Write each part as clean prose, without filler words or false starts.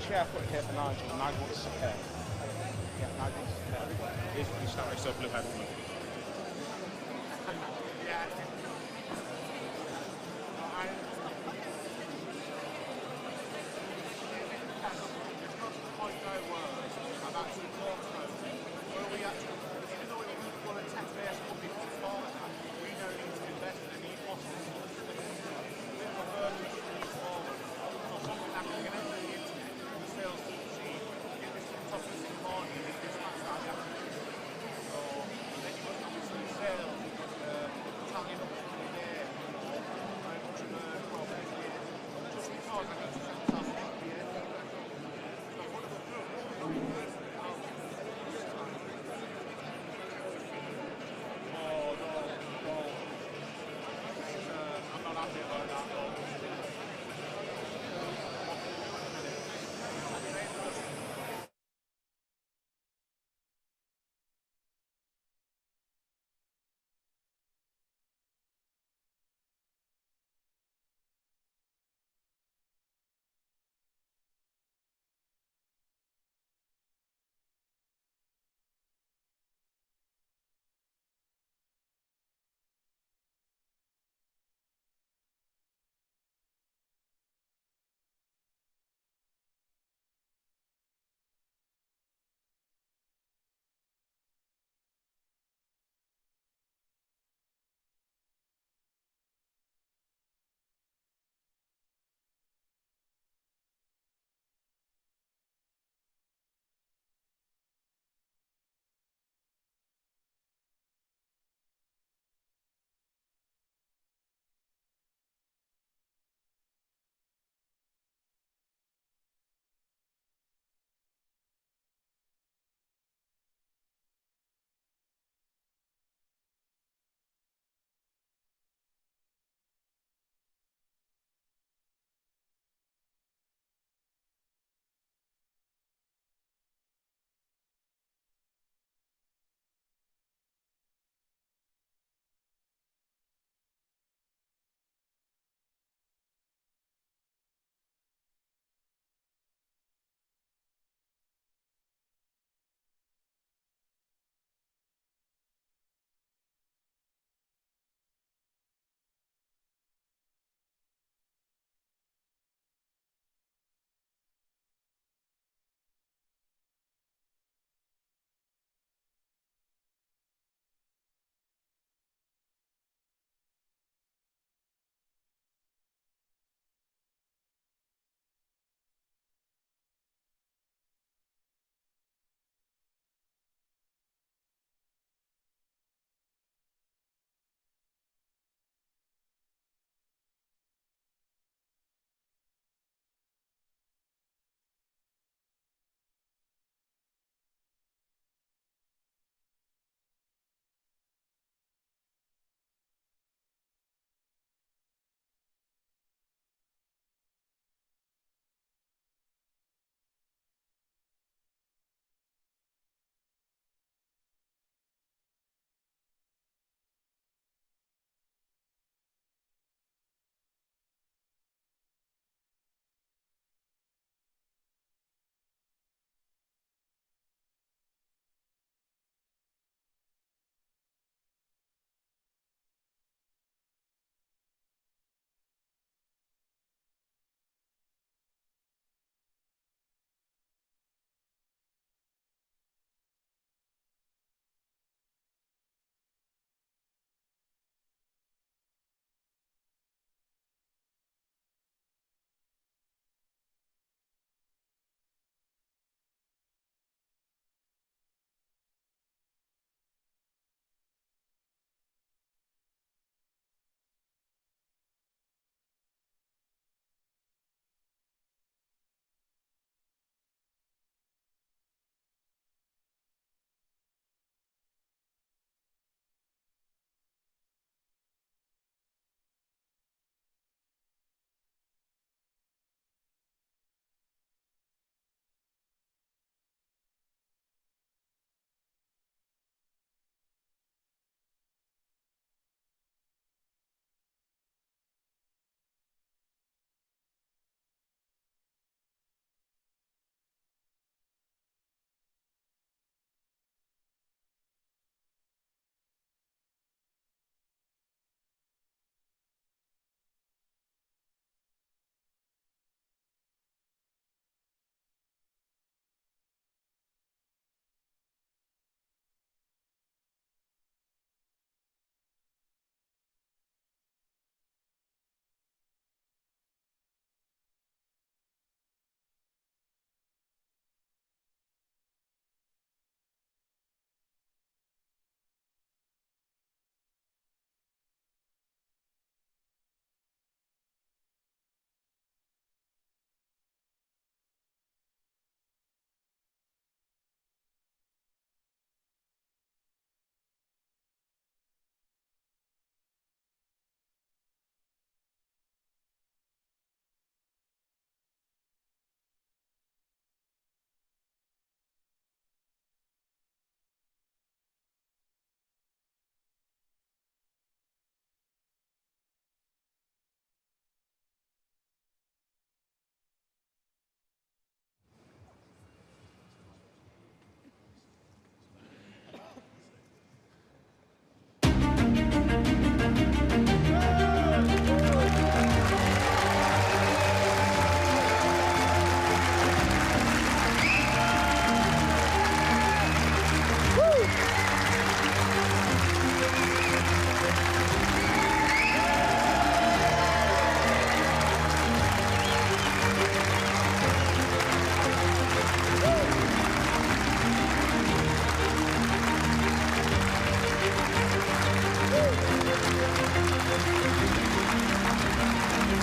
chair foot here for Nigel. Nigel wants to prepare. Yeah, Nigel wants to prepare. Here's when you start yourself a little bit. Yeah. I've actually thought about it. Where we actually, even though we want to test base company for start that, we now need to invest in a new process. With the first issue forward, so something that can get into the internet, the sales team see, get this to the top of the morning, and this match that happening. So then you've got obviously sales, tagging up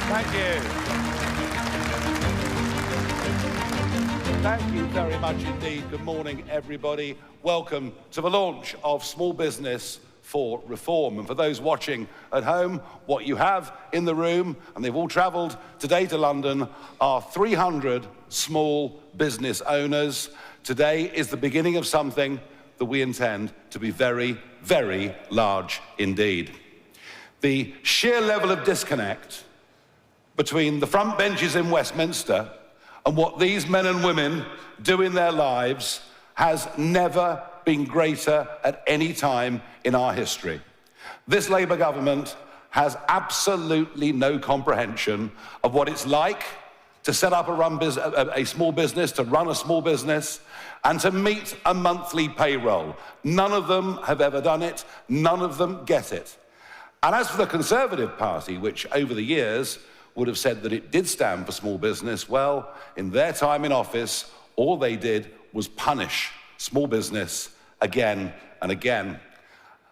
Thank you. Thank you very much indeed. Good morning, everybody. Welcome to the launch of Small Business for Reform. And for those watching at home, what you have in the room, and they've all travelled today to London, are 300 small business owners. Today is the beginning of something that we intend to be very, very large indeed. The sheer level of disconnect between the front benches in Westminster and what these men and women do in their lives has never been greater at any time in our history. This Labour government has absolutely no comprehension of what it's like to set up a small business, to run a small business, and to meet a monthly payroll. None of them have ever done it. None of them get it. And as for the Conservative Party, which over the years would have said that it did stand for small business, well, in their time in office, all they did was punish small business again and again.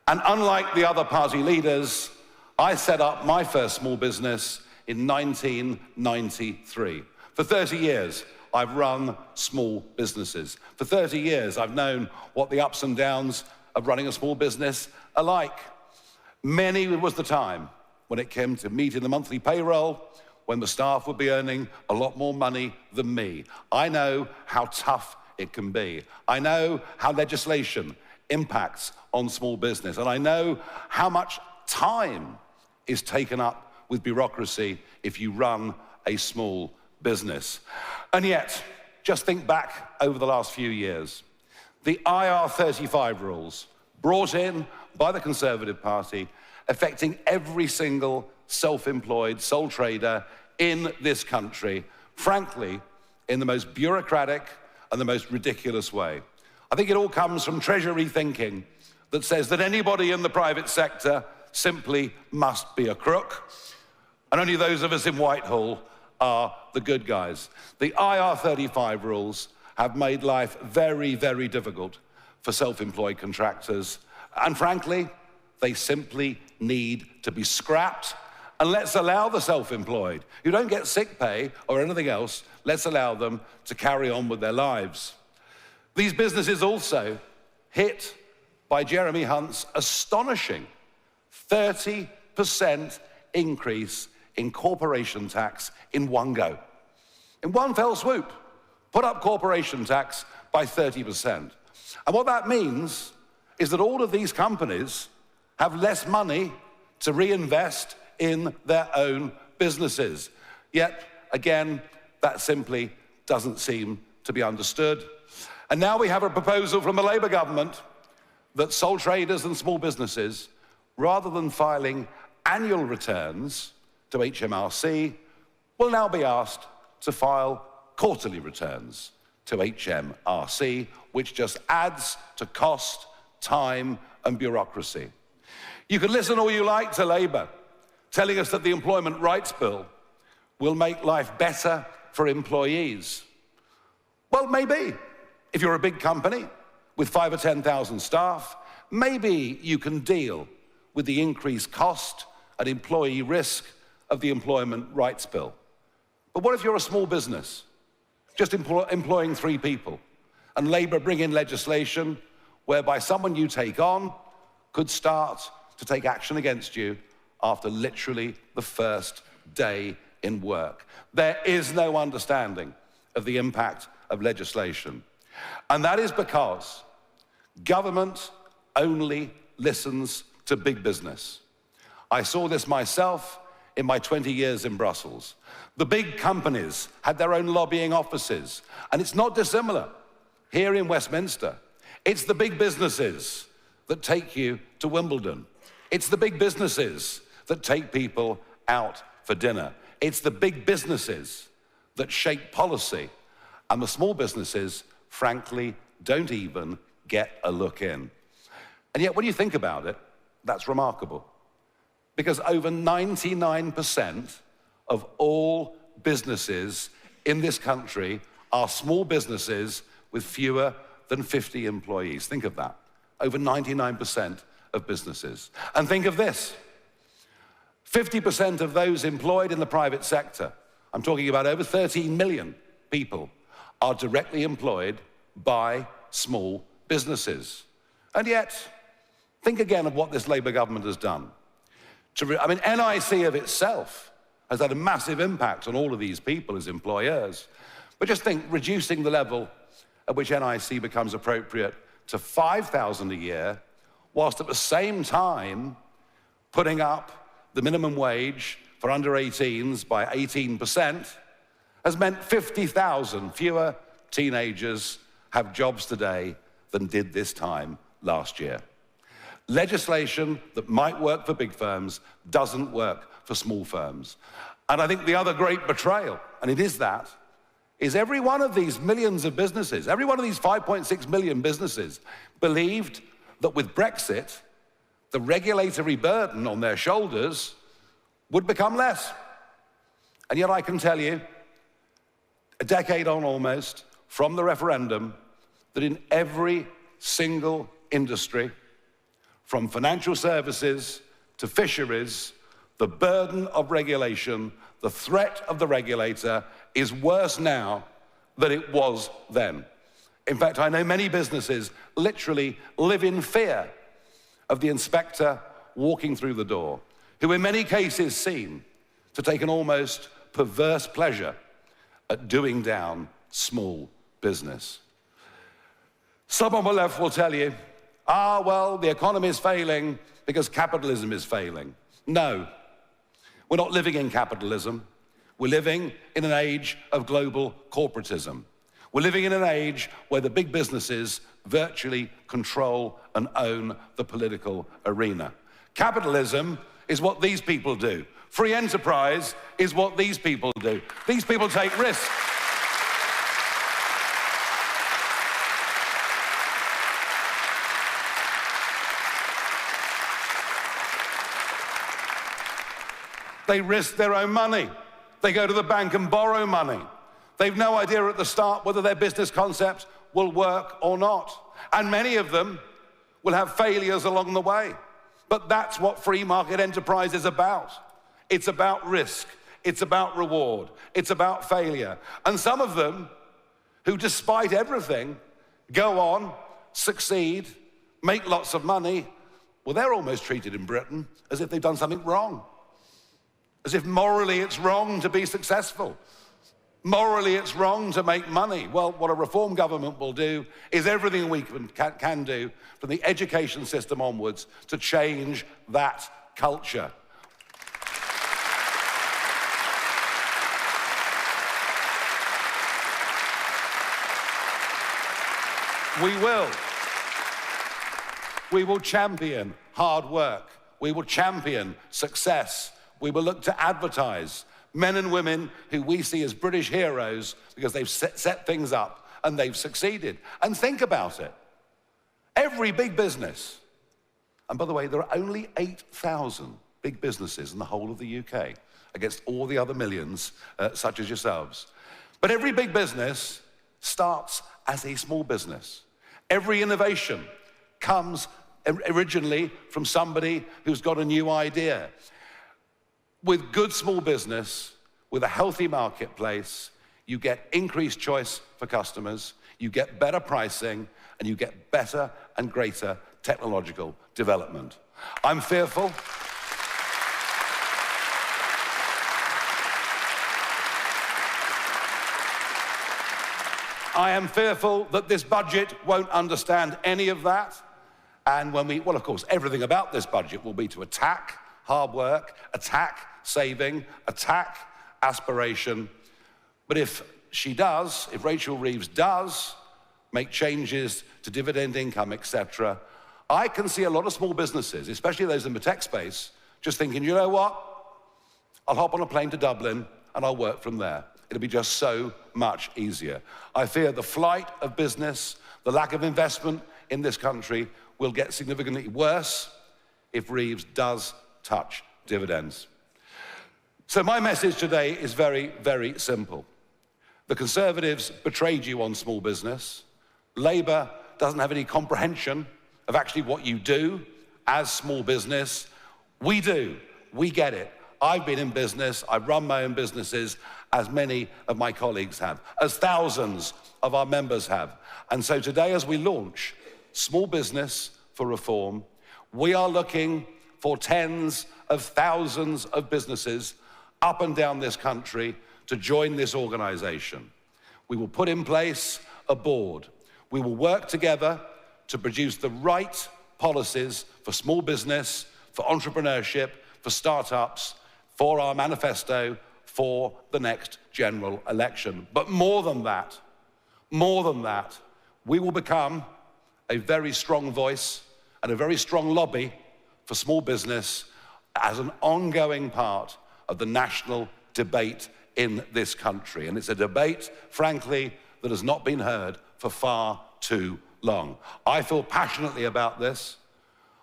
And unlike the other party leaders, I set up my first small business in 1993. For 30 years, I've run small businesses. For 30 years, I've known what the ups and downs of running a small business are like. Many was the time when it came to meeting the monthly payroll, when the staff would be earning a lot more money than me. I know how tough it can be. I know how legislation impacts on small business, and I know how much time is taken up with bureaucracy if you run a small business. And yet, just think back over the last few years. The IR35 rules brought in by the Conservative Party, affecting every single self-employed sole trader in this country, frankly, in the most bureaucratic and the most ridiculous way. I think it all comes from Treasury thinking that says that anybody in the private sector simply must be a crook, and only those of us in Whitehall are the good guys. The IR35 rules have made life very, very difficult for self-employed contractors, and frankly, they simply need to be scrapped. And let's allow the self-employed, who don't get sick pay or anything else, let's allow them to carry on with their lives. These businesses also hit by Jeremy Hunt's astonishing 30% increase in corporation tax in one go. In one fell swoop, put up corporation tax by 30%. And what that means is that all of these companies have less money to reinvest in their own businesses. Yet, again, that simply doesn't seem to be understood. And now we have a proposal from the Labour government that sole traders and small businesses, rather than filing annual returns to HMRC, will now be asked to file quarterly returns to HMRC, which just adds to cost, time, and bureaucracy. You can listen all you like to Labour, telling us that the Employment Rights Bill will make life better for employees. Well, maybe. If you're a big company with 5,000 or 10,000 staff, maybe you can deal with the increased cost and employee risk of the Employment Rights Bill. But what if you're a small business, just employing 3 people, and Labour bring in legislation whereby someone you take on could start to take action against you after literally the first day in work? There is no understanding of the impact of legislation. And that is because government only listens to big business. I saw this myself in my 20 years in Brussels. The big companies had their own lobbying offices, and it's not dissimilar here in Westminster. It's the big businesses that take you to Wimbledon. It's the big businesses that take people out for dinner. It's the big businesses that shape policy, and the small businesses, frankly, don't even get a look in. And yet, when you think about it, that's remarkable, because over 99% of all businesses in this country are small businesses with fewer than 50 employees. Think of that. Over 99% of businesses. And think of this. 50% of those employed in the private sector, I'm talking about over 13 million people, are directly employed by small businesses. And yet, think again of what this Labour government has done. NIC of itself has had a massive impact on all of these people as employers. But just think, reducing the level at which NIC becomes appropriate to $5,000 a year, whilst at the same time putting up the minimum wage for under 18s by 18%, has meant 50,000 fewer teenagers have jobs today than did this time last year. Legislation that might work for big firms doesn't work for small firms. And I think the other great betrayal, and it is that, is every one of these millions of businesses, every one of these 5.6 million businesses believed that with Brexit, the regulatory burden on their shoulders would become less. And yet I can tell you, a decade on almost, from the referendum, that in every single industry, from financial services to fisheries, the burden of regulation, the threat of the regulator is worse now than it was then. In fact, I know many businesses literally live in fear of the inspector walking through the door, who in many cases seem to take an almost perverse pleasure at doing down small business. Some on the left will tell you, well, the economy is failing because capitalism is failing. No, we're not living in capitalism. We're living in an age of global corporatism. We're living in an age where the big businesses virtually control and own the political arena. Capitalism is what these people do. Free enterprise is what these people do. These people take risks. They risk their own money. They go to the bank and borrow money. They've no idea at the start whether their business concept will work or not. And many of them will have failures along the way. But that's what free market enterprise is about. It's about risk. It's about reward. It's about failure. And some of them, who despite everything, go on, succeed, make lots of money, well, they're almost treated in Britain as if they've done something wrong. As if morally it's wrong to be successful. Morally it's wrong to make money. Well, what a reform government will do is everything we can do from the education system onwards to change that culture. We will champion hard work. We will champion success. We will look to advertise men and women who we see as British heroes because they've set things up and they've succeeded. And think about it. Every big business, and by the way, there are only 8,000 big businesses in the whole of the UK against all the other millions such as yourselves. But every big business starts as a small business. Every innovation comes originally from somebody who's got a new idea. With good small business, with a healthy marketplace, you get increased choice for customers, you get better pricing, and you get better and greater technological development. I'm fearful. I am fearful that this budget won't understand any of that. And well, of course, everything about this budget will be to attack hard work, attack saving, attack aspiration. But if Rachel Reeves does make changes to dividend income, etc., I can see a lot of small businesses, especially those in the tech space, just thinking, you know what? I'll hop on a plane to Dublin and I'll work from there. It'll be just so much easier. I fear the flight of business, the lack of investment in this country will get significantly worse if Reeves does touch dividends. So my message today is very, very simple. The Conservatives betrayed you on small business. Labour doesn't have any comprehension of actually what you do as small business. We do. We get it. I've been in business, I've run my own businesses, as many of my colleagues have, as thousands of our members have. And so today, as we launch Small Business for Reform, we are looking for tens of thousands of businesses up and down this country to join this organization. We will put in place a board. We will work together to produce the right policies for small business, for entrepreneurship, for startups, for our manifesto, for the next general election. But more than that, we will become a very strong voice and a very strong lobby for small business as an ongoing part of the national debate in this country. And it's a debate, frankly, that has not been heard for far too long. I feel passionately about this.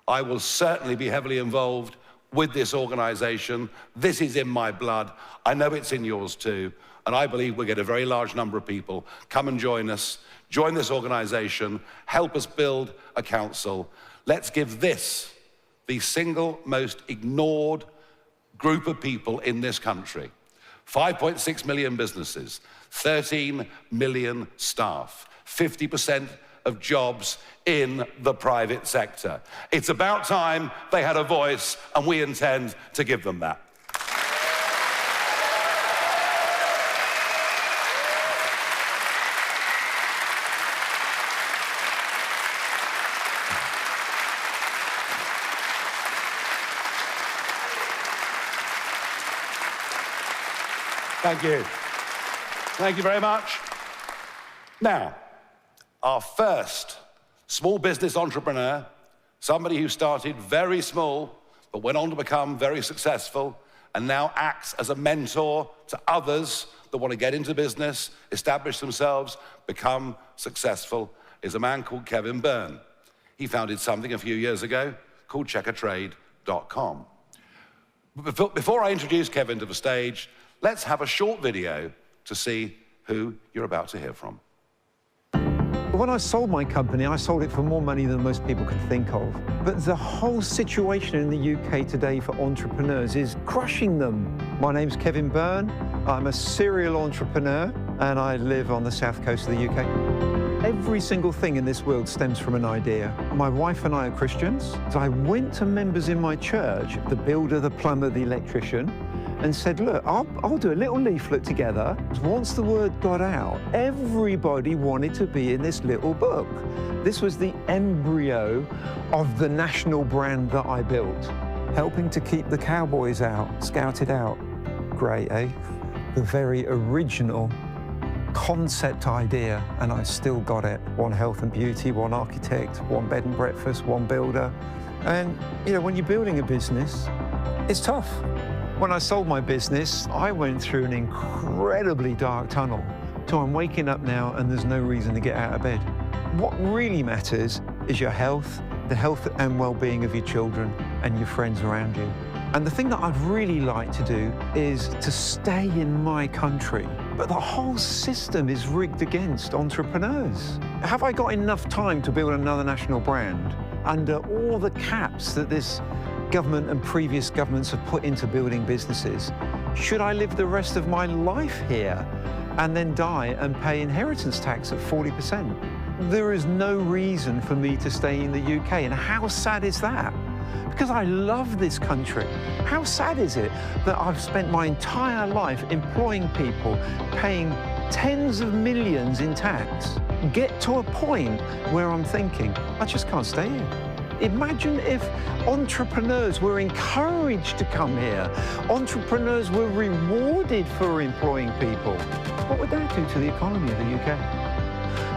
I will certainly be heavily involved with this organization. This is in my blood. I know it's in yours too. And I believe we'll get a very large number of people come and join us, join this organization, help us build a council. Let's give this the single most ignored group of people in this country. 5.6 million businesses, 13 million staff, 50% of jobs in the private sector. It's about time they had a voice, and we intend to give them that. Thank you. Thank you very much. Now, our first small business entrepreneur, somebody who started very small, but went on to become very successful, and now acts as a mentor to others that want to get into business, establish themselves, become successful, is a man called Kevin Byrne. He founded something a few years ago called checkertrade.com. Before I introduce Kevin to the stage, let's have a short video to see who you're about to hear from. When I sold my company, I sold it for more money than most people could think of. But the whole situation in the UK today for entrepreneurs is crushing them. My name's Kevin Byrne. I'm a serial entrepreneur, and I live on the south coast of the UK. Every single thing in this world stems from an idea. My wife and I are Christians, so I went to members in my church, the builder, the plumber, the electrician, and said, look, I'll do a little leaflet together. Once the word got out, everybody wanted to be in this little book. This was the embryo of the national brand that I built, helping to keep the cowboys out, scouted out. Great, eh? The very original concept idea, and I still got it. One health and beauty, one architect, one bed and breakfast, one builder. And, you know, when you're building a business, it's tough. When I sold my business, I went through an incredibly dark tunnel. So I'm waking up now and there's no reason to get out of bed. What really matters is your health, the health and well-being of your children and your friends around you. And the thing that I'd really like to do is to stay in my country. But the whole system is rigged against entrepreneurs. Have I got enough time to build another national brand under all the caps that this government and previous governments have put into building businesses? Should I live the rest of my life here and then die and pay inheritance tax at 40%? There is no reason for me to stay in the UK, and how sad is that? Because I love this country. How sad is it that I've spent my entire life employing people, paying tens of millions in tax, get to a point where I'm thinking, I just can't stay here. Imagine if entrepreneurs were encouraged to come here, entrepreneurs were rewarded for employing people. What would that do to the economy of the UK?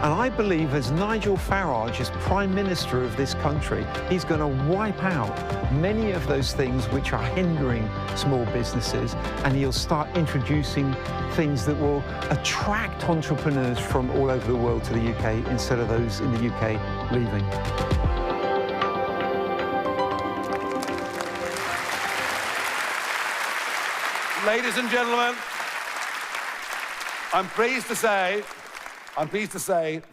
And I believe as Nigel Farage is Prime Minister of this country, he's going to wipe out many of those things which are hindering small businesses, and he'll start introducing things that will attract entrepreneurs from all over the world to the UK instead of those in the UK leaving. Ladies and gentlemen, I'm pleased to say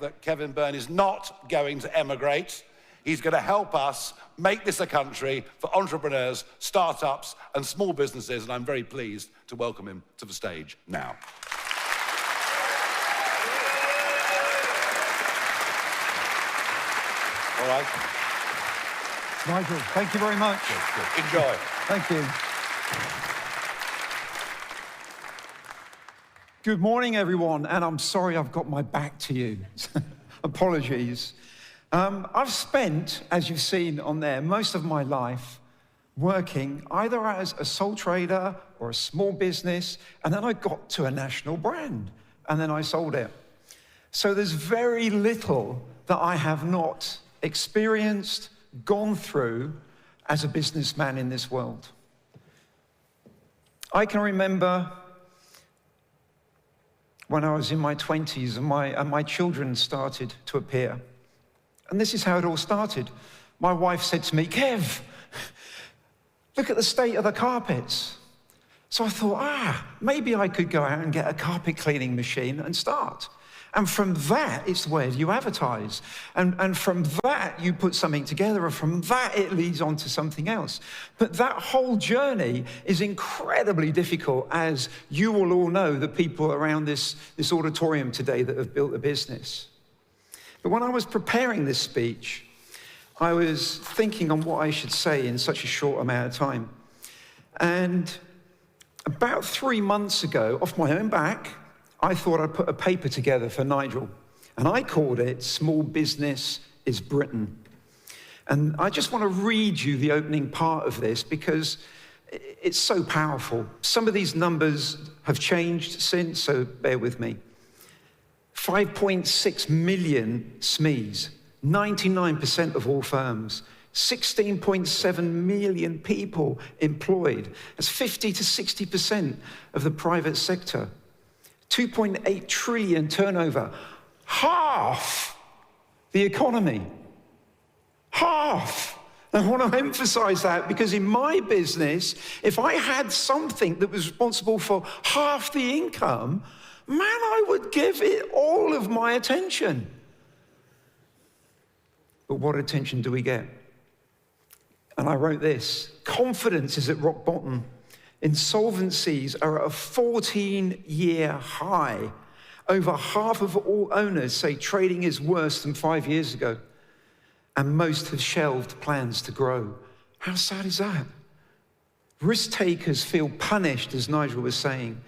that Kevin Byrne is not going to emigrate. He's going to help us make this a country for entrepreneurs, startups, and small businesses, and I'm very pleased to welcome him to the stage now. All right. Nigel, thank you very much. Good. Enjoy. Thank you. Good morning, everyone, and I'm sorry I've got my back to you. Apologies. I've spent, as you've seen on there, most of my life working either as a sole trader or a small business, and then I got to a national brand, and then I sold it. So there's very little that I have not experienced, gone through as a businessman in this world. I can remember when I was in my 20s and my children started to appear. And this is how it all started. My wife said to me, "Kev, look at the state of the carpets." So I thought, maybe I could go out and get a carpet cleaning machine and start. And from that, it's where you advertise. And from that, you put something together, and from that, it leads on to something else. But that whole journey is incredibly difficult, as you will all know, the people around this auditorium today that have built a business. But when I was preparing this speech, I was thinking on what I should say in such a short amount of time. And about 3 months ago, off my own back, I thought I'd put a paper together for Nigel. And I called it Small Business is Britain. And I just want to read you the opening part of this because it's so powerful. Some of these numbers have changed since, so bear with me. 5.6 million SMEs, 99% of all firms, 16.7 million people employed. That's 50 to 60% of the private sector. 2.8 trillion turnover, half the economy. Half. I want to emphasize that because in my business, if I had something that was responsible for half the income, man, I would give it all of my attention. But what attention do we get? And I wrote this: confidence is at rock bottom. Insolvencies are at a 14-year high. Over half of all owners say trading is worse than 5 years ago. And most have shelved plans to grow. How sad is that? Risk takers feel punished, as Nigel was saying.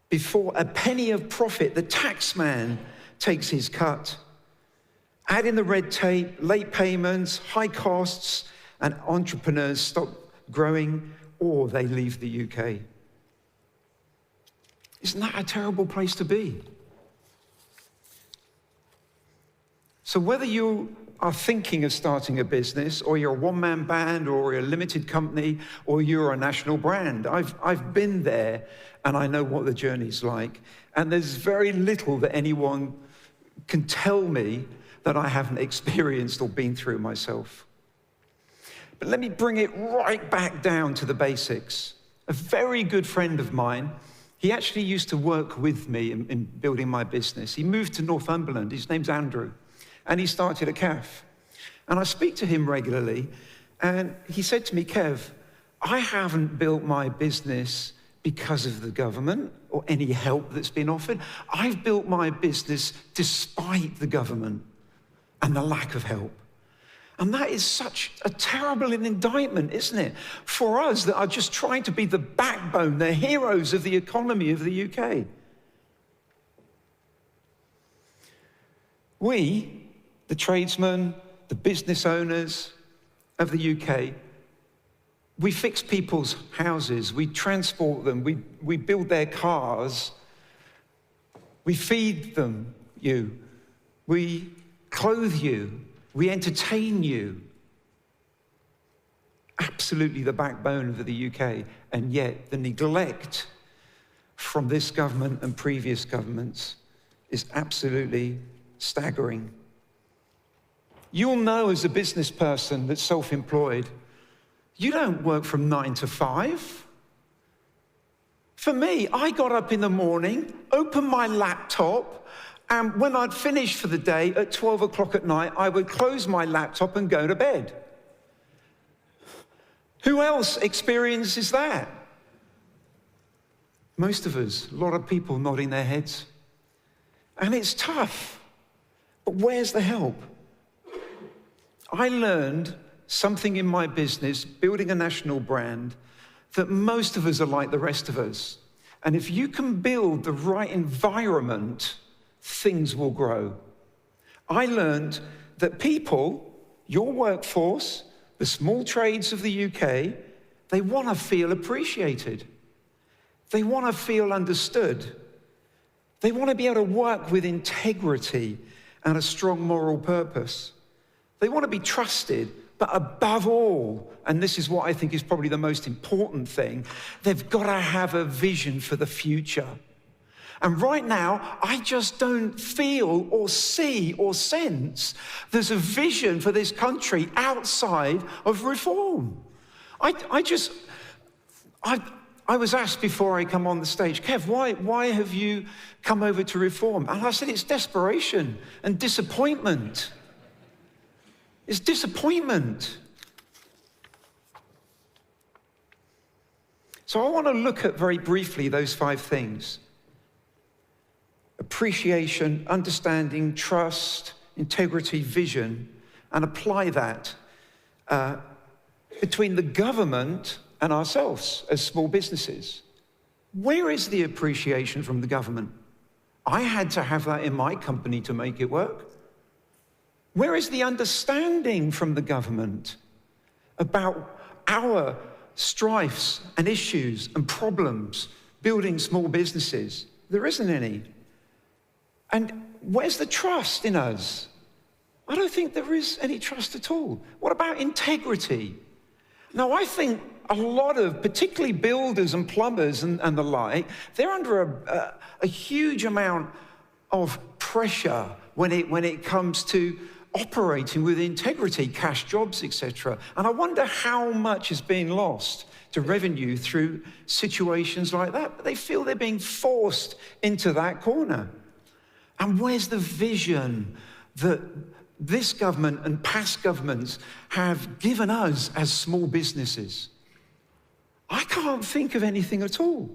Before a penny of profit, the tax man takes his cut. Add in the red tape, late payments, high costs, and entrepreneurs stop growing or they leave the UK. Isn't that a terrible place to be? So whether you are thinking of starting a business, or you're a one-man band, or you're a limited company, or you're a national brand, I've been there, and I know what the journey's like. And there's very little that anyone can tell me that I haven't experienced or been through myself. But let me bring it right back down to the basics. A very good friend of mine, he actually used to work with me in building my business. He moved to Northumberland. His name's Andrew. And he started a cafe. And I speak to him regularly. And he said to me, "Kev, I haven't built my business because of the government or any help that's been offered. I've built my business despite the government and the lack of help." And that is such a terrible indictment, isn't it? For us that are just trying to be the backbone, the heroes of the economy of the UK. We, the tradesmen, the business owners of the UK, we fix people's houses, we transport them, we build their cars, we feed them, we clothe you, we entertain you. Absolutely the backbone of the UK, and yet the neglect from this government and previous governments is absolutely staggering. You'll know as a business person that's self-employed, you don't work from 9 to 5. For me, I got up in the morning, opened my laptop, and when I'd finished for the day at 12 o'clock at night, I would close my laptop and go to bed. Who else experiences that? Most of us, a lot of people nodding their heads. And it's tough. But where's the help? I learned something in my business, building a national brand, that most of us are like the rest of us. And if you can build the right environment, things will grow. I learned that people, your workforce, the small trades of the UK, they want to feel appreciated. They want to feel understood. They want to be able to work with integrity and a strong moral purpose. They want to be trusted, but above all, and this is what I think is probably the most important thing, they've got to have a vision for the future. And right now, I just don't feel or see or sense there's a vision for this country outside of reform. I was asked before I come on the stage, Kev, why have you come over to reform? And I said, it's desperation and disappointment. It's disappointment. So I want to look at very briefly those 5 things. Appreciation, understanding, trust, integrity, vision, and apply that between the government and ourselves as small businesses. Where is the appreciation from the government? I had to have that in my company to make it work. Where is the understanding from the government about our strifes and issues and problems building small businesses? There isn't any. And where's the trust in us? I don't think there is any trust at all. What about integrity? Now, I think a lot of, particularly builders and plumbers and the like, they're under a huge amount of pressure when it comes to operating with integrity, cash jobs, etc. And I wonder how much is being lost to revenue through situations like that. But they feel they're being forced into that corner. And where's the vision that this government and past governments have given us as small businesses? I can't think of anything at all.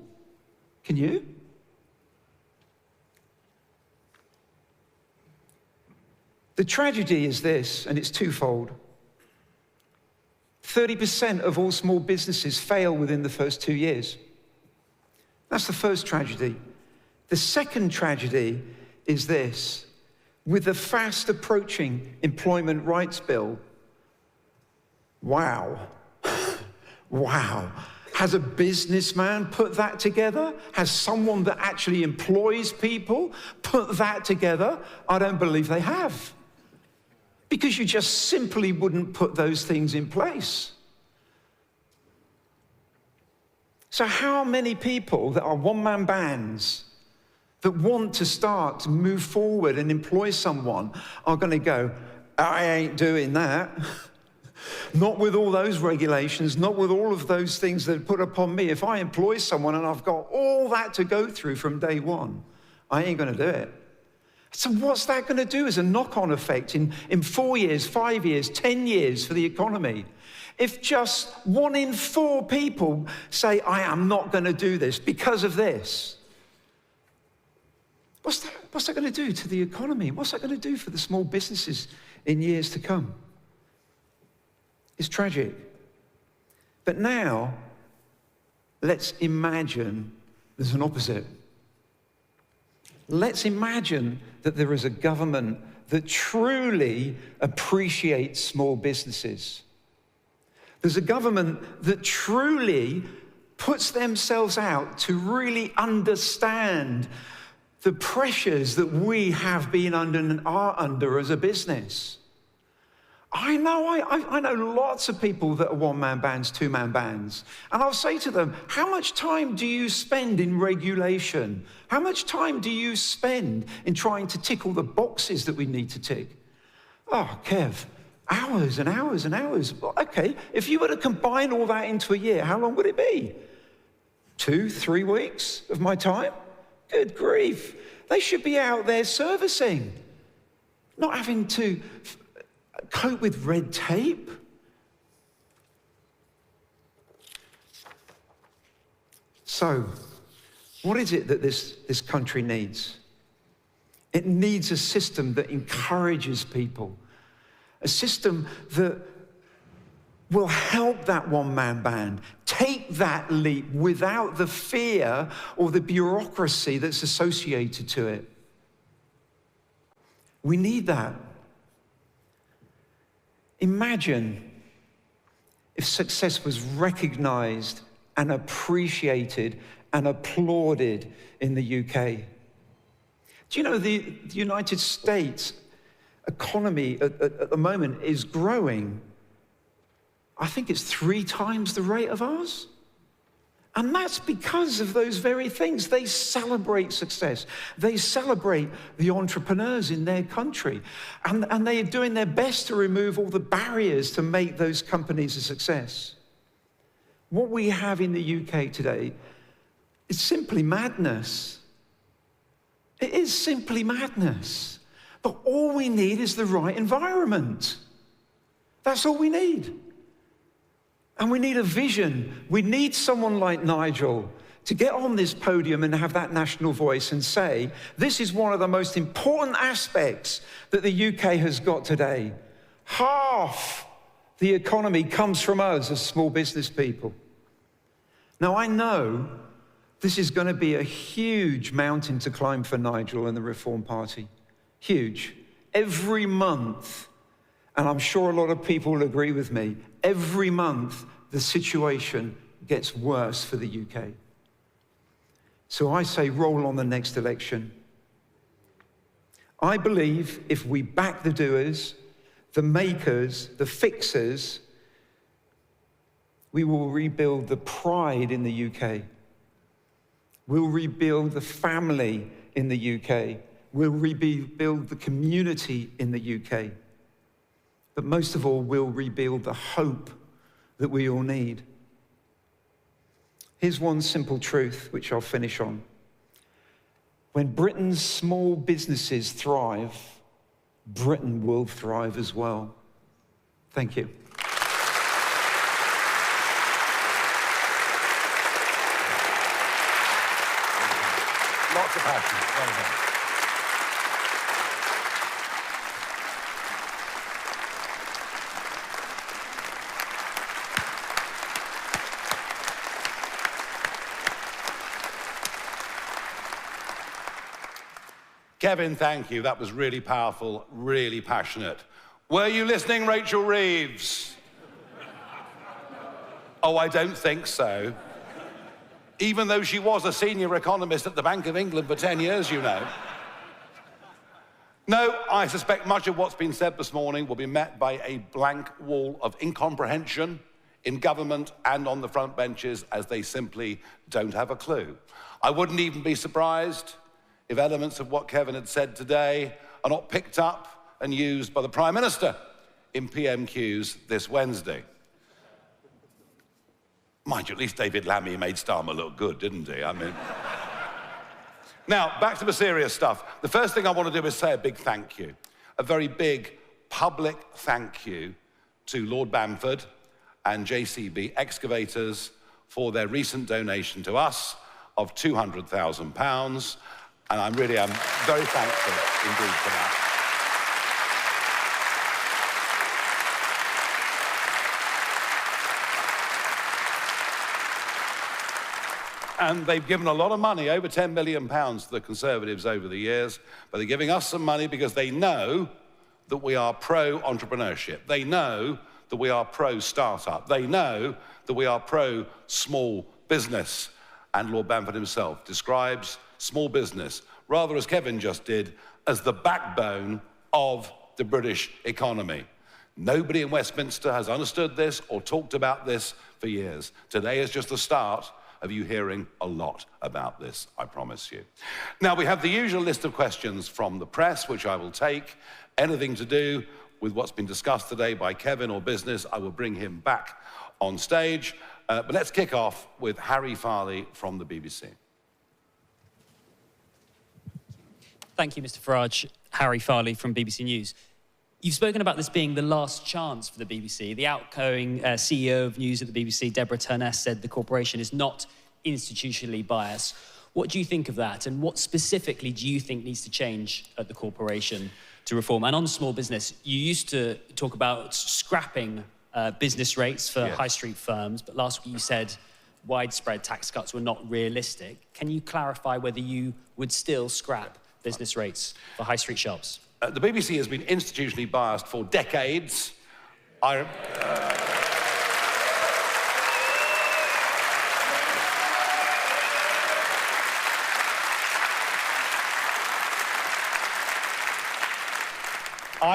Can you? The tragedy is this, and it's twofold. 30% of all small businesses fail within the first 2 years. That's the first tragedy. The second tragedy is this. With the fast approaching employment rights bill, wow. Wow. Has a businessman put that together? Has someone that actually employs people put that together? I don't believe they have. Because you just simply wouldn't put those things in place. So how many people that are one-man bands that want to start to move forward and employ someone are going to go, I ain't doing that. Not with all those regulations, not with all of those things that are put upon me. If I employ someone and I've got all that to go through from day one, I ain't going to do it. So what's that going to do as a knock-on effect in 4 years, 5 years, 10 years for the economy? If just 1 in 4 people say, I am not going to do this because of this, what's that going to do to the economy? What's that going to do for the small businesses in years to come? It's tragic. But now, let's imagine there's an opposite. Let's imagine that there is a government that truly appreciates small businesses. There's a government that truly puts themselves out to really understand the pressures that we have been under and are under as a business. I know lots of people that are one-man bands, two-man bands. And I'll say to them, how much time do you spend in regulation? How much time do you spend in trying to tick all the boxes that we need to tick? Oh, Kev, hours and hours and hours. Well, okay, if you were to combine all that into a year, how long would it be? 2, 3 weeks of my time? Good grief. They should be out there servicing, not having to cope with red tape. So, what is it that this country needs? It needs a system that encourages people, a system that will help that one-man band take that leap without the fear or the bureaucracy that's associated to it. We need that. Imagine if success was recognized and appreciated and applauded in the UK. Do you know the United States economy at the moment is growing? I think it's 3 times the rate of ours. And that's because of those very things. They celebrate success. They celebrate the entrepreneurs in their country. And they are doing their best to remove all the barriers to make those companies a success. What we have in the UK today is simply madness. It is simply madness. But all we need is the right environment. That's all we need. And we need a vision. We need someone like Nigel to get on this podium and have that national voice and say, this is one of the most important aspects that the UK has got today. Half the economy comes from us as small business people. Now, I know this is going to be a huge mountain to climb for Nigel and the Reform Party. Huge. Every month, and I'm sure a lot of people will agree with me, every month the situation gets worse for the UK. So I say roll on the next election. I believe if we back the doers, the makers, the fixers, we will rebuild the pride in the UK. We'll rebuild the family in the UK. We'll rebuild the community in the UK. But most of all, we'll rebuild the hope that we all need. Here's one simple truth, which I'll finish on. When Britain's small businesses thrive, Britain will thrive as well. Thank you. Lots of passion. Well done. Kevin, thank you. That was really powerful, really passionate. Were you listening, Rachel Reeves? Oh, I don't think so. Even though she was a senior economist at the Bank of England for 10 years, you know. No, I suspect much of what's been said this morning will be met by a blank wall of incomprehension in government and on the front benches, as they simply don't have a clue. I wouldn't even be surprised if elements of what Kevin had said today are not picked up and used by the Prime Minister in PMQs this Wednesday. Mind you, at least David Lammy made Starmer look good, didn't he? I mean... Now, back to the serious stuff. The first thing I want to do is say a big thank you. A very big public thank you to Lord Bamford and JCB Excavators for their recent donation to us of £200,000. And I really am very thankful indeed for that. And they've given a lot of money, over £10 million to the Conservatives over the years, but they're giving us some money because they know that we are pro-entrepreneurship. They know that we are pro-startup. They know that we are pro-small business. And Lord Bamford himself describes small business, rather as Kevin just did, as the backbone of the British economy. Nobody in Westminster has understood this or talked about this for years. Today is just the start of you hearing a lot about this, I promise you. Now, we have the usual list of questions from the press, which I will take. Anything to do with what's been discussed today by Kevin or business, I will bring him back on stage. But let's kick off with Harry Farley from the BBC. Thank you, Mr. Farage. Harry Farley from BBC News. You've spoken about this being the last chance for the BBC. The outgoing CEO of News at the BBC, Deborah Turness, said the corporation is not institutionally biased. What do you think of that? And what specifically do you think needs to change at the corporation to reform? And on small business, you used to talk about scrapping business rates for high street firms, but last week you said widespread tax cuts were not realistic. Can you clarify whether you would still scrap business rates for high street shops? The BBC has been institutionally biased for decades. I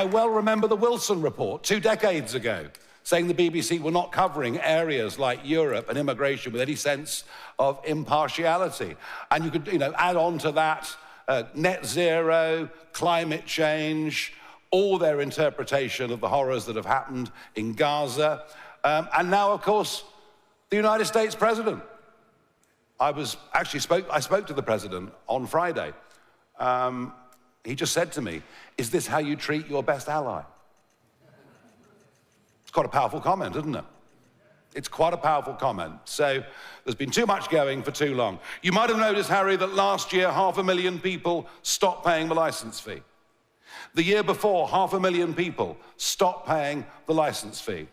well remember the Wilson report 2 decades ago, saying the BBC were not covering areas like Europe and immigration with any sense of impartiality. And you could, add on to that net zero, climate change, all their interpretation of the horrors that have happened in Gaza. And now, of course, the United States president. I spoke to the president on Friday. He just said to me, "Is this how you treat your best ally?" It's quite a powerful comment, isn't it? It's quite a powerful comment. So there's been too much going for too long. You might have noticed, Harry, that last year 500,000 people stopped paying the license fee. The year before, 500,000 people stopped paying the license fee.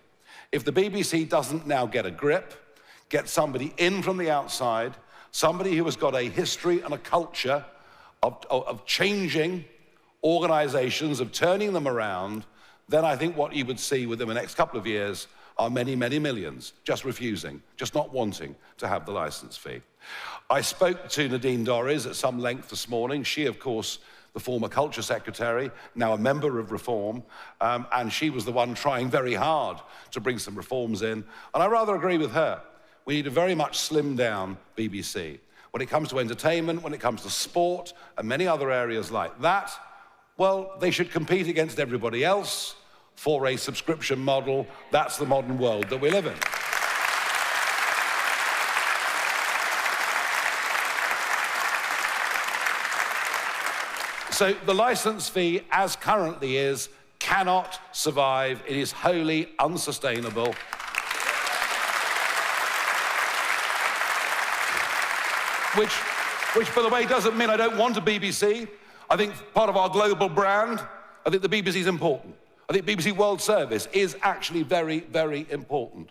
If the BBC doesn't now get a grip, get somebody in from the outside, somebody who has got a history and a culture of changing organizations, of turning them around, then I think what you would see within the next couple of years are many, many millions just refusing, just not wanting to have the license fee. I spoke to Nadine Dorries at some length this morning. She, of course, the former culture secretary, now a member of Reform, and she was the one trying very hard to bring some reforms in. And I rather agree with her. We need to very much slim down BBC. When it comes to entertainment, when it comes to sport, and many other areas like that, well, they should compete against everybody else for a subscription model. That's the modern world that we live in. So the license fee, as currently is, cannot survive. It is wholly unsustainable. Which, by the way, doesn't mean I don't want a BBC. I think part of our global brand, I think the BBC is important. I think BBC World Service is actually very, very important.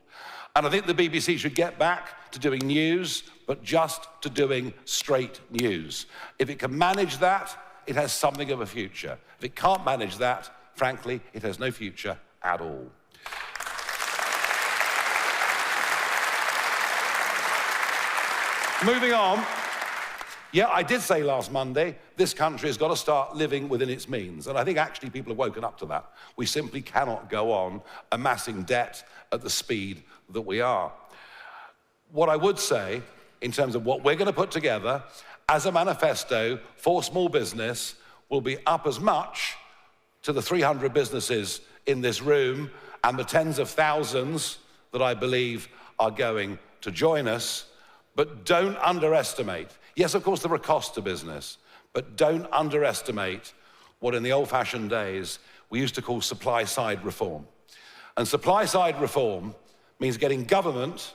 And I think the BBC should get back to doing news, but just to doing straight news. If it can manage that, it has something of a future. If it can't manage that, frankly, it has no future at all. Moving on. Yeah, I did say last Monday, this country has got to start living within its means. And I think actually people have woken up to that. We simply cannot go on amassing debt at the speed that we are. What I would say, in terms of what we're going to put together as a manifesto for small business, will be up as much to the 300 businesses in this room and the tens of thousands that I believe are going to join us. But don't underestimate. Yes, of course, there are costs to business, but don't underestimate what in the old-fashioned days we used to call supply-side reform. And supply-side reform means getting government,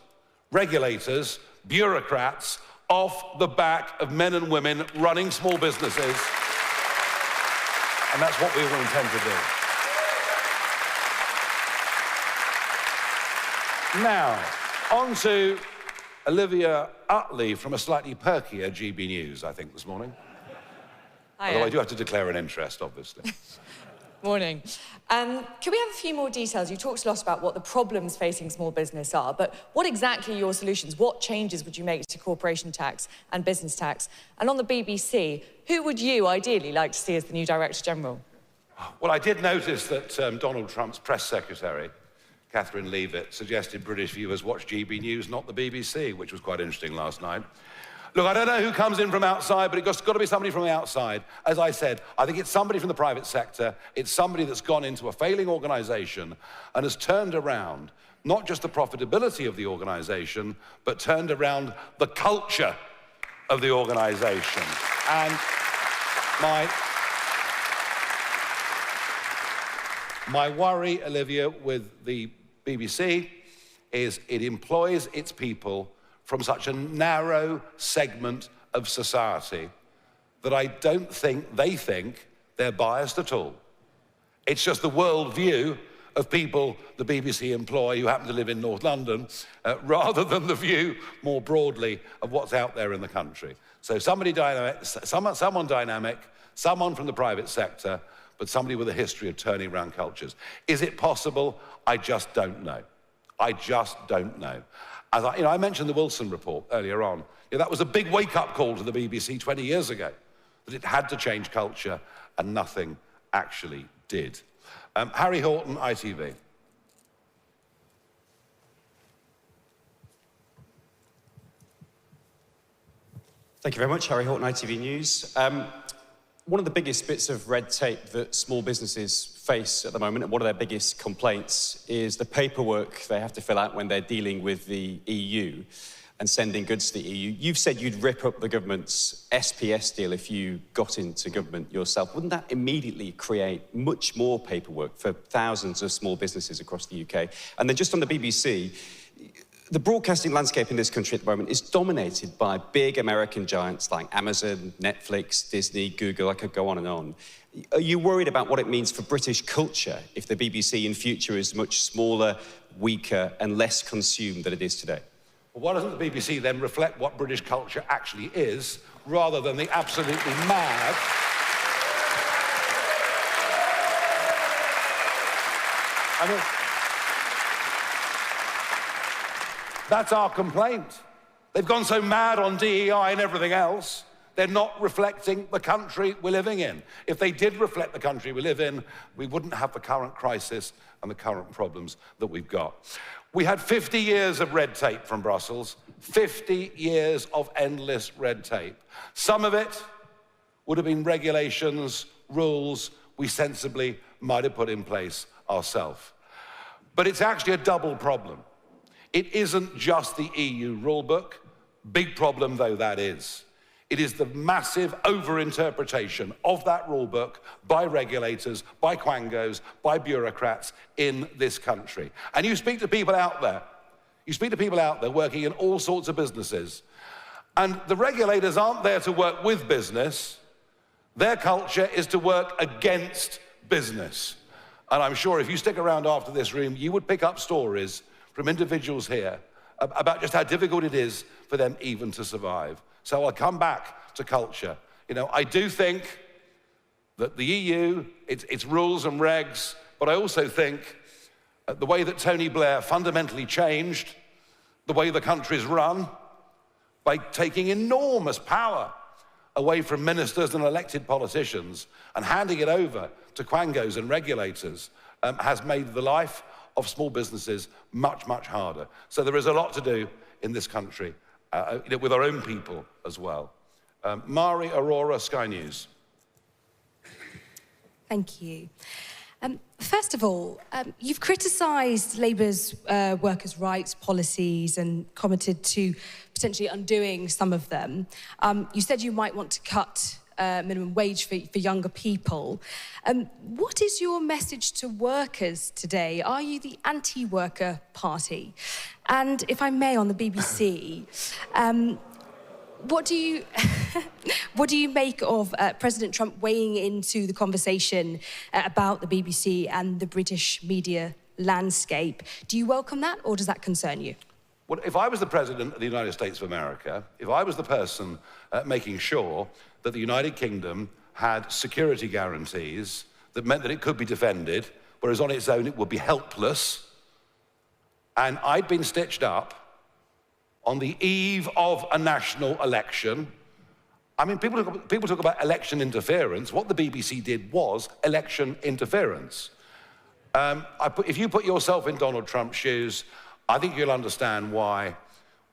regulators, bureaucrats off the back of men and women running small businesses. And that's what we will intend to do. Now, on to Olivia Utley from a slightly perkier GB News, I think, this morning. Although I do have to declare an interest, obviously. Morning. Can we have a few more details? You talked a lot about what the problems facing small business are, but what exactly are your solutions? What changes would you make to corporation tax and business tax? And on the BBC, who would you ideally like to see as the new Director General? Well, I did notice that Donald Trump's press secretary, Catherine Leavitt, suggested British viewers watch GB News, not the BBC, which was quite interesting last night. Look, I don't know who comes in from outside, but it's got to be somebody from the outside. As I said, I think it's somebody from the private sector. It's somebody that's gone into a failing organisation and has turned around not just the profitability of the organisation, but turned around the culture of the organisation. And my worry, Olivia, with the BBC is it employs its people from such a narrow segment of society that I don't think they think they're biased at all. It's just the worldview of people the BBC employ who happen to live in North London, rather than the view more broadly of what's out there in the country. So someone dynamic, someone from the private sector, but somebody with a history of turning around cultures. Is it possible? I just don't know. I just don't know. As I mentioned the Wilson report earlier on. That was a big wake-up call to the BBC 20 years ago, that it had to change culture, and nothing actually did. Harry Horton, ITV. Thank you very much, Harry Horton, ITV News. One of the biggest bits of red tape that small businesses face at the moment, and one of their biggest complaints, is the paperwork they have to fill out when they're dealing with the EU and sending goods to the EU. You've said you'd rip up the government's SPS deal if you got into government yourself. Wouldn't that immediately create much more paperwork for thousands of small businesses across the UK? And then just on the BBC, the broadcasting landscape in this country at the moment is dominated by big American giants like Amazon, Netflix, Disney, Google. I could go on and on. Are you worried about what it means for British culture if the BBC in future is much smaller, weaker, and less consumed than it is today? Well, why doesn't the BBC then reflect what British culture actually is, rather than the absolutely mad... I mean, that's our complaint. They've gone so mad on DEI and everything else, they're not reflecting the country we're living in. If they did reflect the country we live in, we wouldn't have the current crisis and the current problems that we've got. We had 50 years of red tape from Brussels, 50 years of endless red tape. Some of it would have been regulations, rules we sensibly might have put in place ourselves. But it's actually a double problem. It isn't just the EU rulebook, big problem though that is. It is the massive over-interpretation of that rulebook by regulators, by quangos, by bureaucrats in this country. And you speak to people out there, working in all sorts of businesses, and the regulators aren't there to work with business. Their culture is to work against business. And I'm sure if you stick around after this room, you would pick up stories from individuals here about just how difficult it is for them even to survive. So I'll come back to culture. I do think that the EU, its rules and regs, but I also think the way that Tony Blair fundamentally changed the way the country's run by taking enormous power away from ministers and elected politicians and handing it over to quangos and regulators has made the life of small businesses much, much harder. So there is a lot to do in this country, with our own people as well. Mari Aurora, Sky News. Thank you. First of all, you've criticised Labour's workers' rights policies and commented to potentially undoing some of them. You said you might want to cut minimum wage for younger people. What is your message to workers today? Are you the anti-worker party? And if I may, on the BBC, what do you make of President Trump weighing into the conversation about the BBC and the British media landscape? Do you welcome that, or does that concern you? Well, if I was the President of the United States of America, if I was the person making sure that the United Kingdom had security guarantees that meant that it could be defended, whereas on its own it would be helpless, and I'd been stitched up on the eve of a national election. I mean, people talk about election interference. What the BBC did was election interference. If you put yourself in Donald Trump's shoes, I think you'll understand why,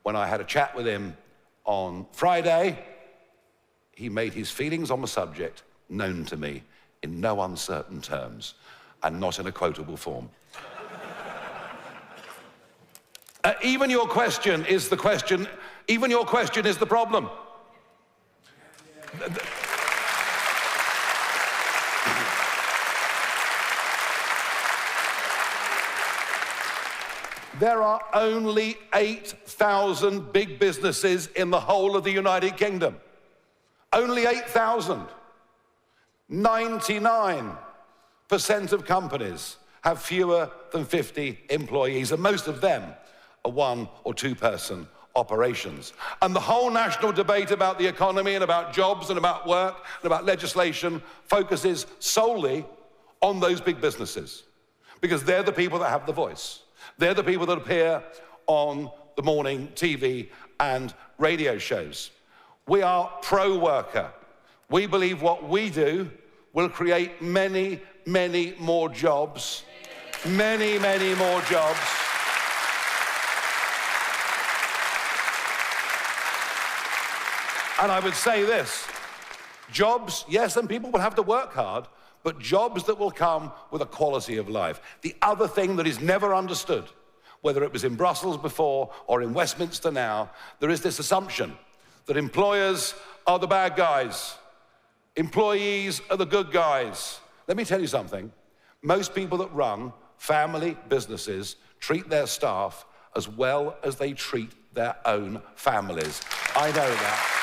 when I had a chat with him on Friday, he made his feelings on the subject known to me in no uncertain terms and not in a quotable form. Even your question is the question, even your question is the problem. There are only 8,000 big businesses in the whole of the United Kingdom. Only 8,000. 99% of companies have fewer than 50 employees, and most of them are 1 or 2 person operations. And the whole national debate about the economy and about jobs and about work and about legislation focuses solely on those big businesses, because they're the people that have the voice. They're the people that appear on the morning TV and radio shows. We are pro-worker. We believe what we do will create many, many more jobs. Many, many more jobs. And I would say this, jobs, yes, and people will have to work hard, but jobs that will come with a quality of life. The other thing that is never understood, whether it was in Brussels before or in Westminster now, there is this assumption that employers are the bad guys, employees are the good guys. Let me tell you something. Most people that run family businesses treat their staff as well as they treat their own families. I know that.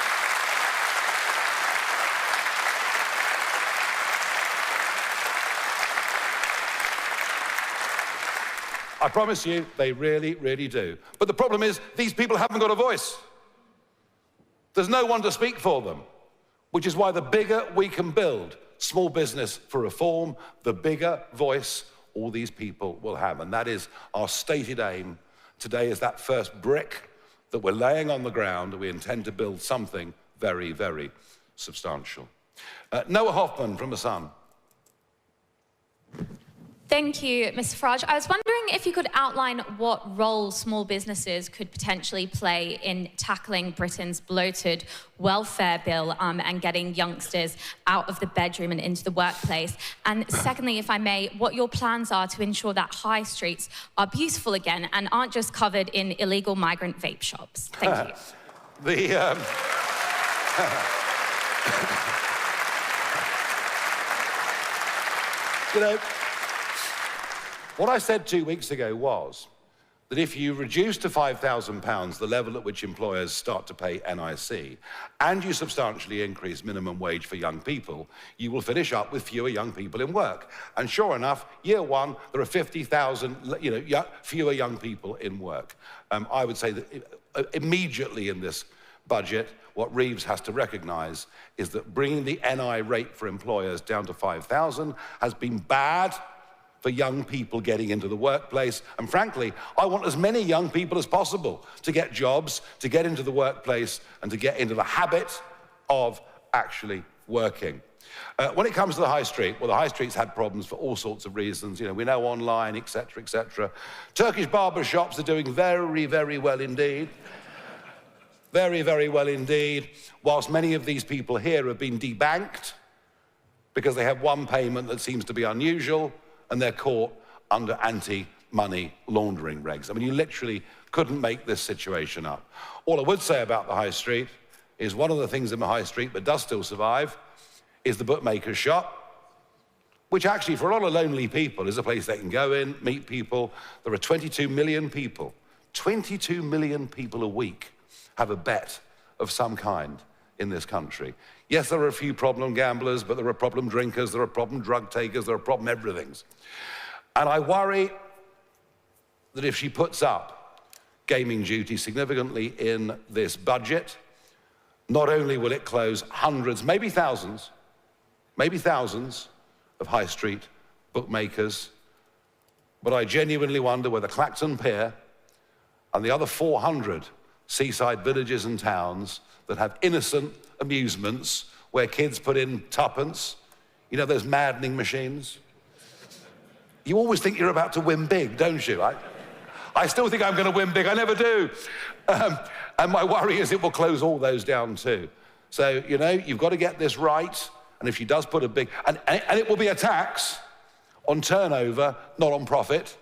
I promise you, they really, really do. But the problem is, these people haven't got a voice. There's no one to speak for them, which is why the bigger we can build small business for reform, the bigger voice all these people will have. And that is our stated aim. Today is that first brick that we're laying on the ground, and we intend to build something very, very substantial. Noah Hoffman from The Sun. Thank you, Mr. Farage. I was wondering if you could outline what role small businesses could potentially play in tackling Britain's bloated welfare bill and getting youngsters out of the bedroom and into the workplace. And secondly, if I may, what your plans are to ensure that high streets are beautiful again and aren't just covered in illegal migrant vape shops. Thank you. You know, what I said 2 weeks ago was that if you reduce to £5,000 the level at which employers start to pay NIC, and you substantially increase minimum wage for young people, you will finish up with fewer young people in work. And sure enough, year one, there are 50,000 fewer young people in work. I would say that immediately in this budget, what Reeves has to recognise is that bringing the NI rate for employers down to 5,000 has been bad for young people getting into the workplace. And frankly, I want as many young people as possible to get jobs, to get into the workplace, and to get into the habit of actually working. When it comes to the high street, well, the high street's had problems for all sorts of reasons. You know, we know online, etc., etc. Turkish barber shops are doing very, very well indeed. Very, very well indeed. Whilst many of these people here have been debanked because they have one payment that seems to be unusual, and they're caught under anti-money laundering regs. I mean, you literally couldn't make this situation up. All I would say about the high street is one of the things in the high street that does still survive is the bookmaker's shop, which actually for a lot of lonely people is a place they can go in, meet people. There are 22 million people, 22 million people a week have a bet of some kind in this country. Yes, there are a few problem gamblers, but there are problem drinkers, there are problem drug takers, there are problem everythings. And I worry that if she puts up gaming duty significantly in this budget, not only will it close hundreds, maybe thousands of high street bookmakers, but I genuinely wonder whether Clacton Pier and the other 400 seaside villages and towns that have innocent amusements where kids put in tuppence, you know, those maddening machines. You always think you're about to win big, don't you? I still think I'm going to win big. I never do. And my worry is it will close all those down too. So, you know, you've got to get this right. And if she does put a big... And it will be a tax on turnover, not on profit.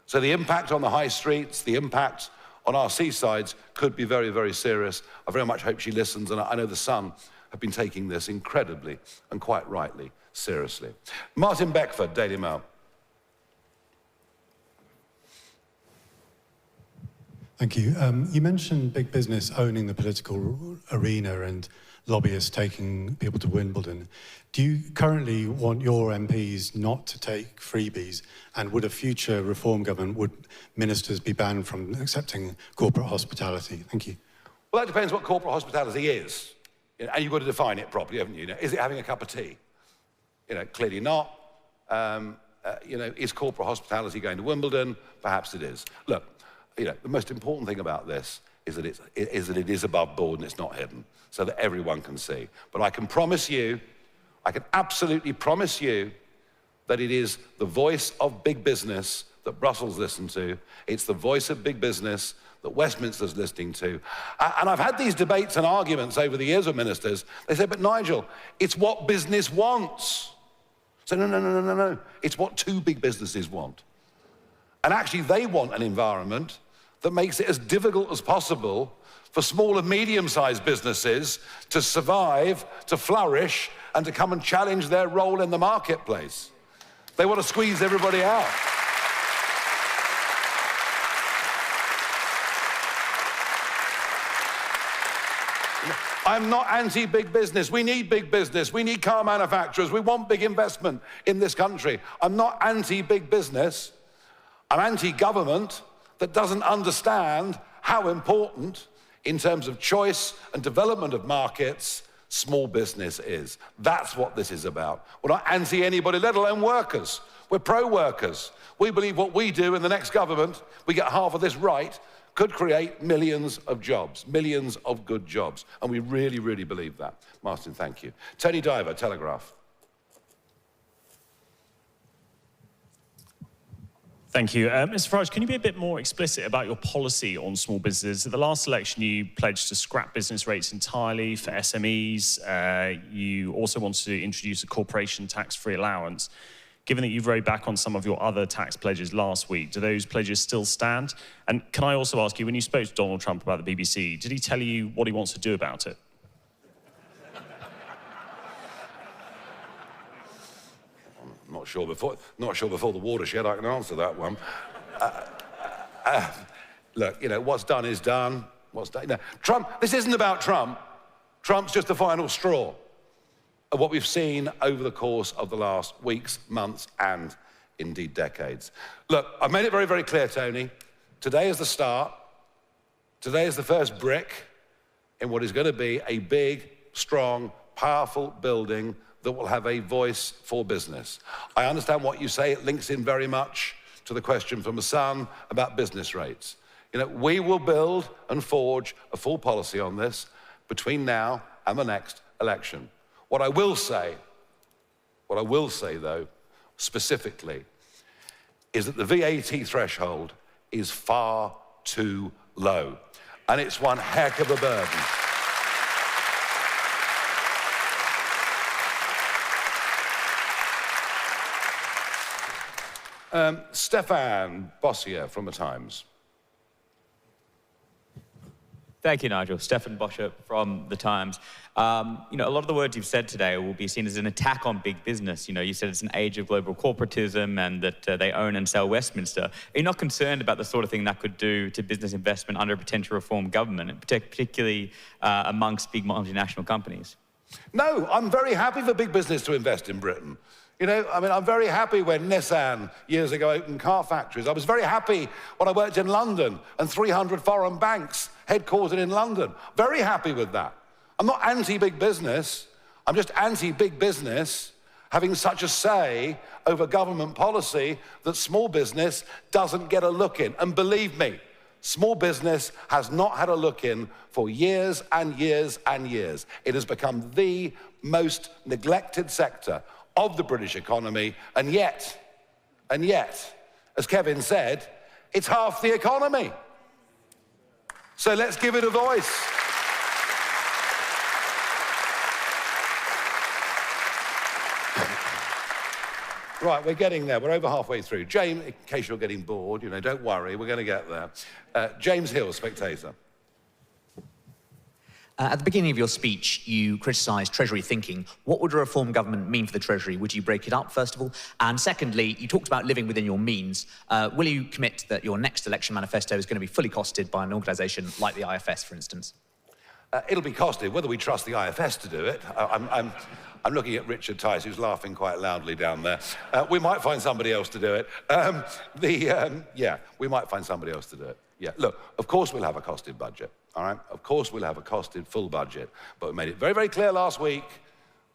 So the impact on the high streets, the impact on our seasides could be very, very serious. I very much hope she listens, and I know The Sun have been taking this incredibly, and quite rightly, seriously. Martin Beckford, Daily Mail. Thank you. You mentioned big business owning the political arena and lobbyists taking people to Wimbledon. Do you currently want your MPs not to take freebies? And would a future reform government, would ministers be banned from accepting corporate hospitality? Thank you. Well, that depends what corporate hospitality is. And you've got to define it properly, haven't you? Is it having a cup of tea? Clearly not. Is corporate hospitality going to Wimbledon? Perhaps it is. Look, the most important thing about this is that it is above board and it's not hidden, so that everyone can see. But I can promise you, I can absolutely promise you that it is the voice of big business that Brussels listen to. It's the voice of big business that Westminster's listening to. And I've had these debates and arguments over the years with ministers. They say, but Nigel, it's what business wants. So no. It's what two big businesses want. And actually they want an environment that makes it as difficult as possible for small and medium-sized businesses to survive, to flourish, and to come and challenge their role in the marketplace. They want to squeeze everybody out. I'm not anti-big business. We need big business. We need car manufacturers. We want big investment in this country. I'm not anti-big business. I'm anti-government that doesn't understand how important, in terms of choice and development of markets, small business is. That's what this is about. We're not anti anybody, let alone workers. We're pro-workers. We believe what we do in the next government, we get half of this right, could create millions of jobs, millions of good jobs. And we really, really believe that. Martin, thank you. Tony Diver, Telegraph. Thank you. Mr. Farage, can you be a bit more explicit about your policy on small businesses? At the last election, you pledged to scrap business rates entirely for SMEs. You also wanted to introduce a corporation tax-free allowance. Given that you've rowed back on some of your other tax pledges last week, do those pledges still stand? And can I also ask you, when you spoke to Donald Trump about the BBC, did he tell you what he wants to do about it? Not sure before the watershed I can answer that one. Look, what's done is done. What's done? Trump. This isn't about Trump. Trump's just the final straw of what we've seen over the course of the last weeks, months, and indeed decades. Look, I've made it very, very clear, Tony. Today is the start. Today is the first brick in what is going to be a big, strong, powerful building that will have a voice for business. I understand what you say. It links in very much to the question from Hassan about business rates. We will build and forge a full policy on this between now and the next election. What I will say though, specifically, is that the VAT threshold is far too low, and it's one heck of a burden. Stefan Bossier from The Times. Thank you, Nigel. Stefan Bossier from The Times. A lot of the words you've said today will be seen as an attack on big business. You said it's an age of global corporatism and that they own and sell Westminster. Are you not concerned about the sort of thing that could do to business investment under a potential reform government, particularly amongst big multinational companies? No, I'm very happy for big business to invest in Britain. I'm very happy when Nissan years ago opened car factories. I was very happy when I worked in London and 300 foreign banks headquartered in London. Very happy with that. I'm not anti-big business. I'm just anti-big business having such a say over government policy that small business doesn't get a look in. And believe me, small business has not had a look in for years and years and years. It has become the most neglected sector of the British economy, and yet, as Kevin said, it's half the economy. So let's give it a voice. Right, we're getting there. We're over halfway through. James, in case you're getting bored, don't worry, we're going to get there. James Hill, Spectator. At the beginning of your speech, you criticised Treasury thinking. What would a reform government mean for the Treasury? Would you break it up, first of all? And secondly, you talked about living within your means. Will you commit that your next election manifesto is going to be fully costed by an organisation like the IFS, for instance? It'll be costed, whether we trust the IFS to do it. I'm looking at Richard Tice, who's laughing quite loudly down there. We might find somebody else to do it. Yeah, we might find somebody else to do it. Yeah, look, of course we'll have a costed budget, all right? Of course we'll have a costed full budget. But we made it very, very clear last week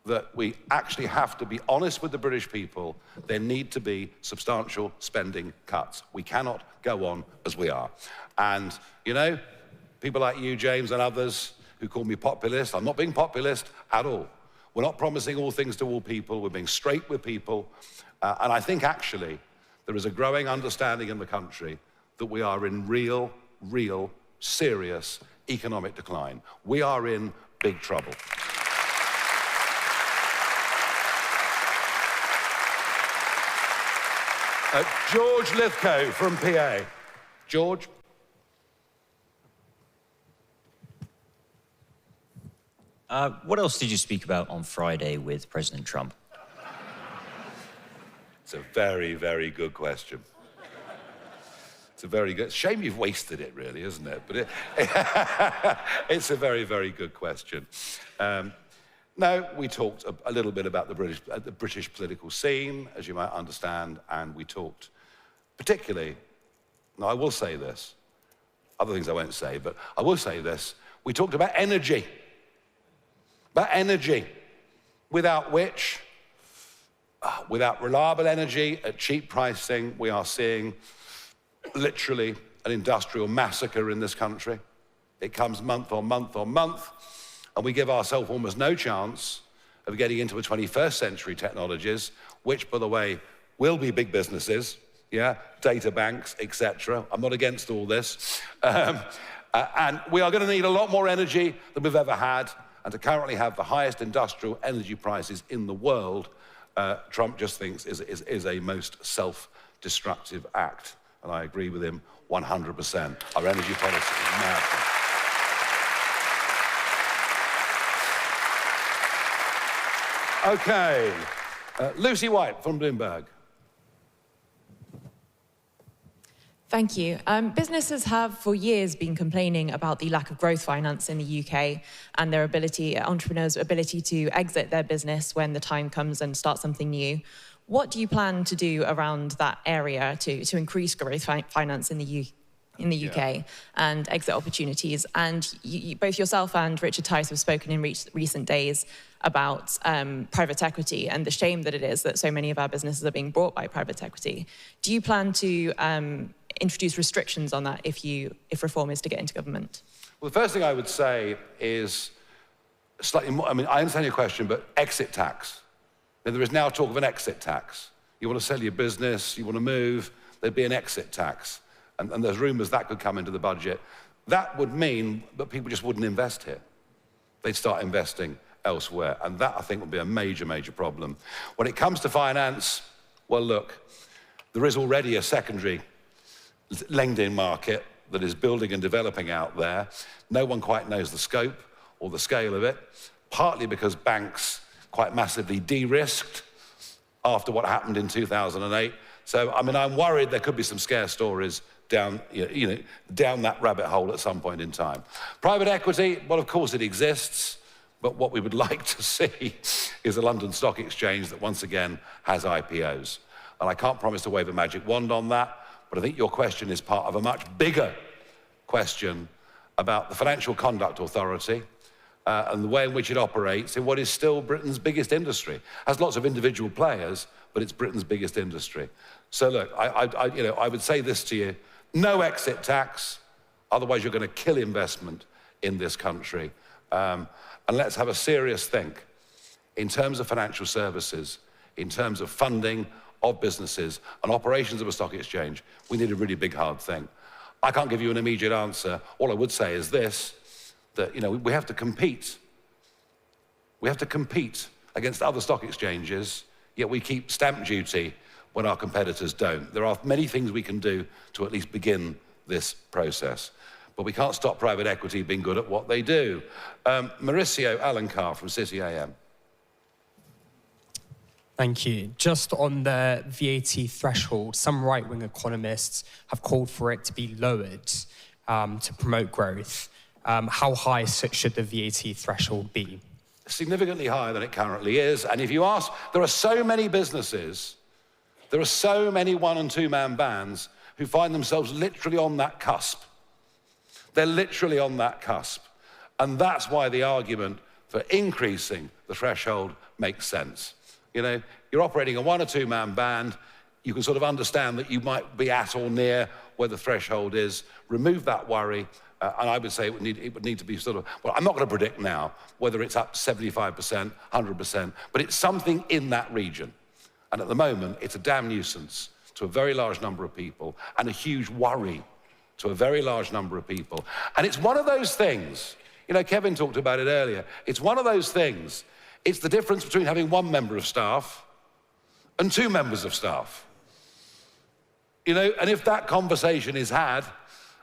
that we actually have to be honest with the British people. There need to be substantial spending cuts. We cannot go on as we are. And, you know, people like you, James, and others who call me populist, I'm not being populist at all. We're not promising all things to all people. We're being straight with people. And I think, actually, there is a growing understanding in the country that we are in real, serious economic decline. We are in big trouble. George Lithgow from PA. George? What else did you speak about on Friday with President Trump? It's a very, very good question. It's a very good... Shame you've wasted it, really, isn't it? But it's a very, very good question. No, we talked a little bit about the British political scene, as you might understand, and we talked particularly... Now, I will say this. Other things I won't say, but I will say this. We talked about energy. About energy, without which, without reliable energy at cheap pricing, we are seeing literally an industrial massacre in this country. It comes month on month on month, and we give ourselves almost no chance of getting into the 21st century technologies, which, by the way, will be big businesses, yeah, data banks, etc. I'm not against all this. And we are going to need a lot more energy than we've ever had. And to currently have the highest industrial energy prices in the world, Trump just thinks is a most self-destructive act. And I agree with him 100%. Our energy policy is mad. Okay, Lucy White from Bloomberg. Thank you. Businesses have for years been complaining about the lack of growth finance in the UK and their ability, entrepreneurs' ability to exit their business when the time comes and start something new. What do you plan to do around that area to increase growth finance in the UK and exit opportunities? And both yourself and Richard Tice have spoken in recent days about private equity and the shame that it is that so many of our businesses are being bought by private equity. Do you plan to introduce restrictions on that if reform is to get into government? Well, the first thing I would say is slightly more, I mean, I understand your question, but exit tax. Now, there is now talk of an exit tax. You want to sell your business, you want to move, there'd be an exit tax. And there's rumours that could come into the budget. That would mean that people just wouldn't invest here. They'd start investing elsewhere. And that, I think, would be a major, major problem. When it comes to finance, well, look, there is already a secondary lending market that is building and developing out there. No one quite knows the scope or the scale of it, partly because banks quite massively de-risked after what happened in 2008. So, I mean, I'm worried there could be some scare stories down that rabbit hole at some point in time. Private equity, well, of course it exists, but what we would like to see is a London Stock Exchange that once again has IPOs. And I can't promise to wave a magic wand on that, but I think your question is part of a much bigger question about the Financial Conduct Authority and the way in which it operates in what is still Britain's biggest industry. It has lots of individual players, but it's Britain's biggest industry. So look, I would say this to you, no exit tax, otherwise you're going to kill investment in this country. And let's have a serious think in terms of financial services, in terms of funding of businesses and operations of a stock exchange. We need a really big, hard thing. I can't give you an immediate answer. All I would say is this, that we have to compete. We have to compete against other stock exchanges, yet we keep stamp duty when our competitors don't. There are many things we can do to at least begin this process. but we can't stop private equity being good at what they do. Mauricio Alencar from City AM. Thank you. Just on the VAT threshold, some right-wing economists have called for it to be lowered to promote growth. How high should the VAT threshold be? Significantly higher than it currently is. And if you ask, there are so many businesses, there are so many one- and two-man bands who find themselves literally on that cusp. They're literally on that cusp. And that's why the argument for increasing the threshold makes sense. You know, you're operating a one- or two-man band, you can sort of understand that you might be at or near where the threshold is. Remove that worry, and I would say it would need to be sort of, well, I'm not going to predict now whether it's up 75%, 100%, but it's something in that region. And at the moment, it's a damn nuisance to a very large number of people and a huge worry to a very large number of people. And it's one of those things, you know, Kevin talked about it earlier, it's one of those things, it's the difference between having one member of staff and two members of staff. You know, and if that conversation is had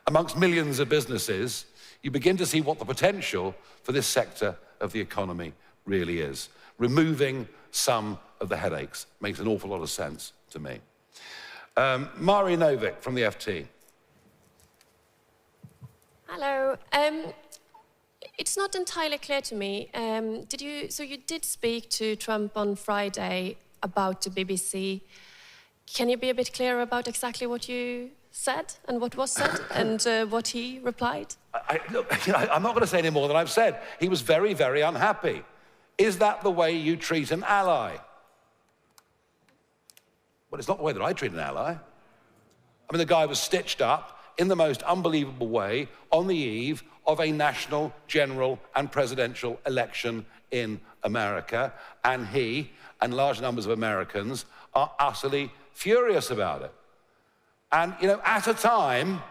amongst millions of businesses, you begin to see what the potential for this sector of the economy really is. Removing some of the headaches makes an awful lot of sense to me. Mari Novick from the FT. Hello. It's not entirely clear to me. So you did speak to Trump on Friday about the BBC. Can you be a bit clearer about exactly what you said and what was said and what he replied? Look, you know, I'm not going to say any more than I've said. He was very, very unhappy. Is that the way you treat an ally? Well, it's not the way that I treat an ally. I mean, the guy was stitched up in the most unbelievable way on the eve of a national, general, and presidential election in America, and he and large numbers of Americans are utterly furious about it. And, you know, at a time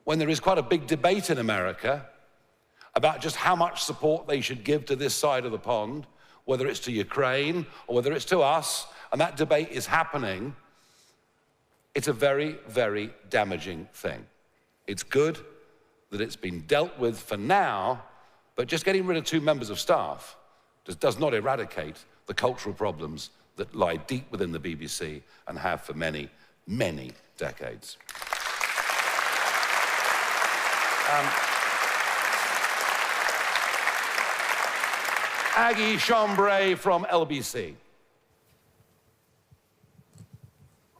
when there is quite a big debate in America about just how much support they should give to this side of the pond, whether it's to Ukraine or whether it's to us, and that debate is happening, it's a very, very damaging thing. It's good that it's been dealt with for now, but just getting rid of two members of staff does not eradicate the cultural problems that lie deep within the BBC and have for many, many decades. Aggie Chambray from LBC.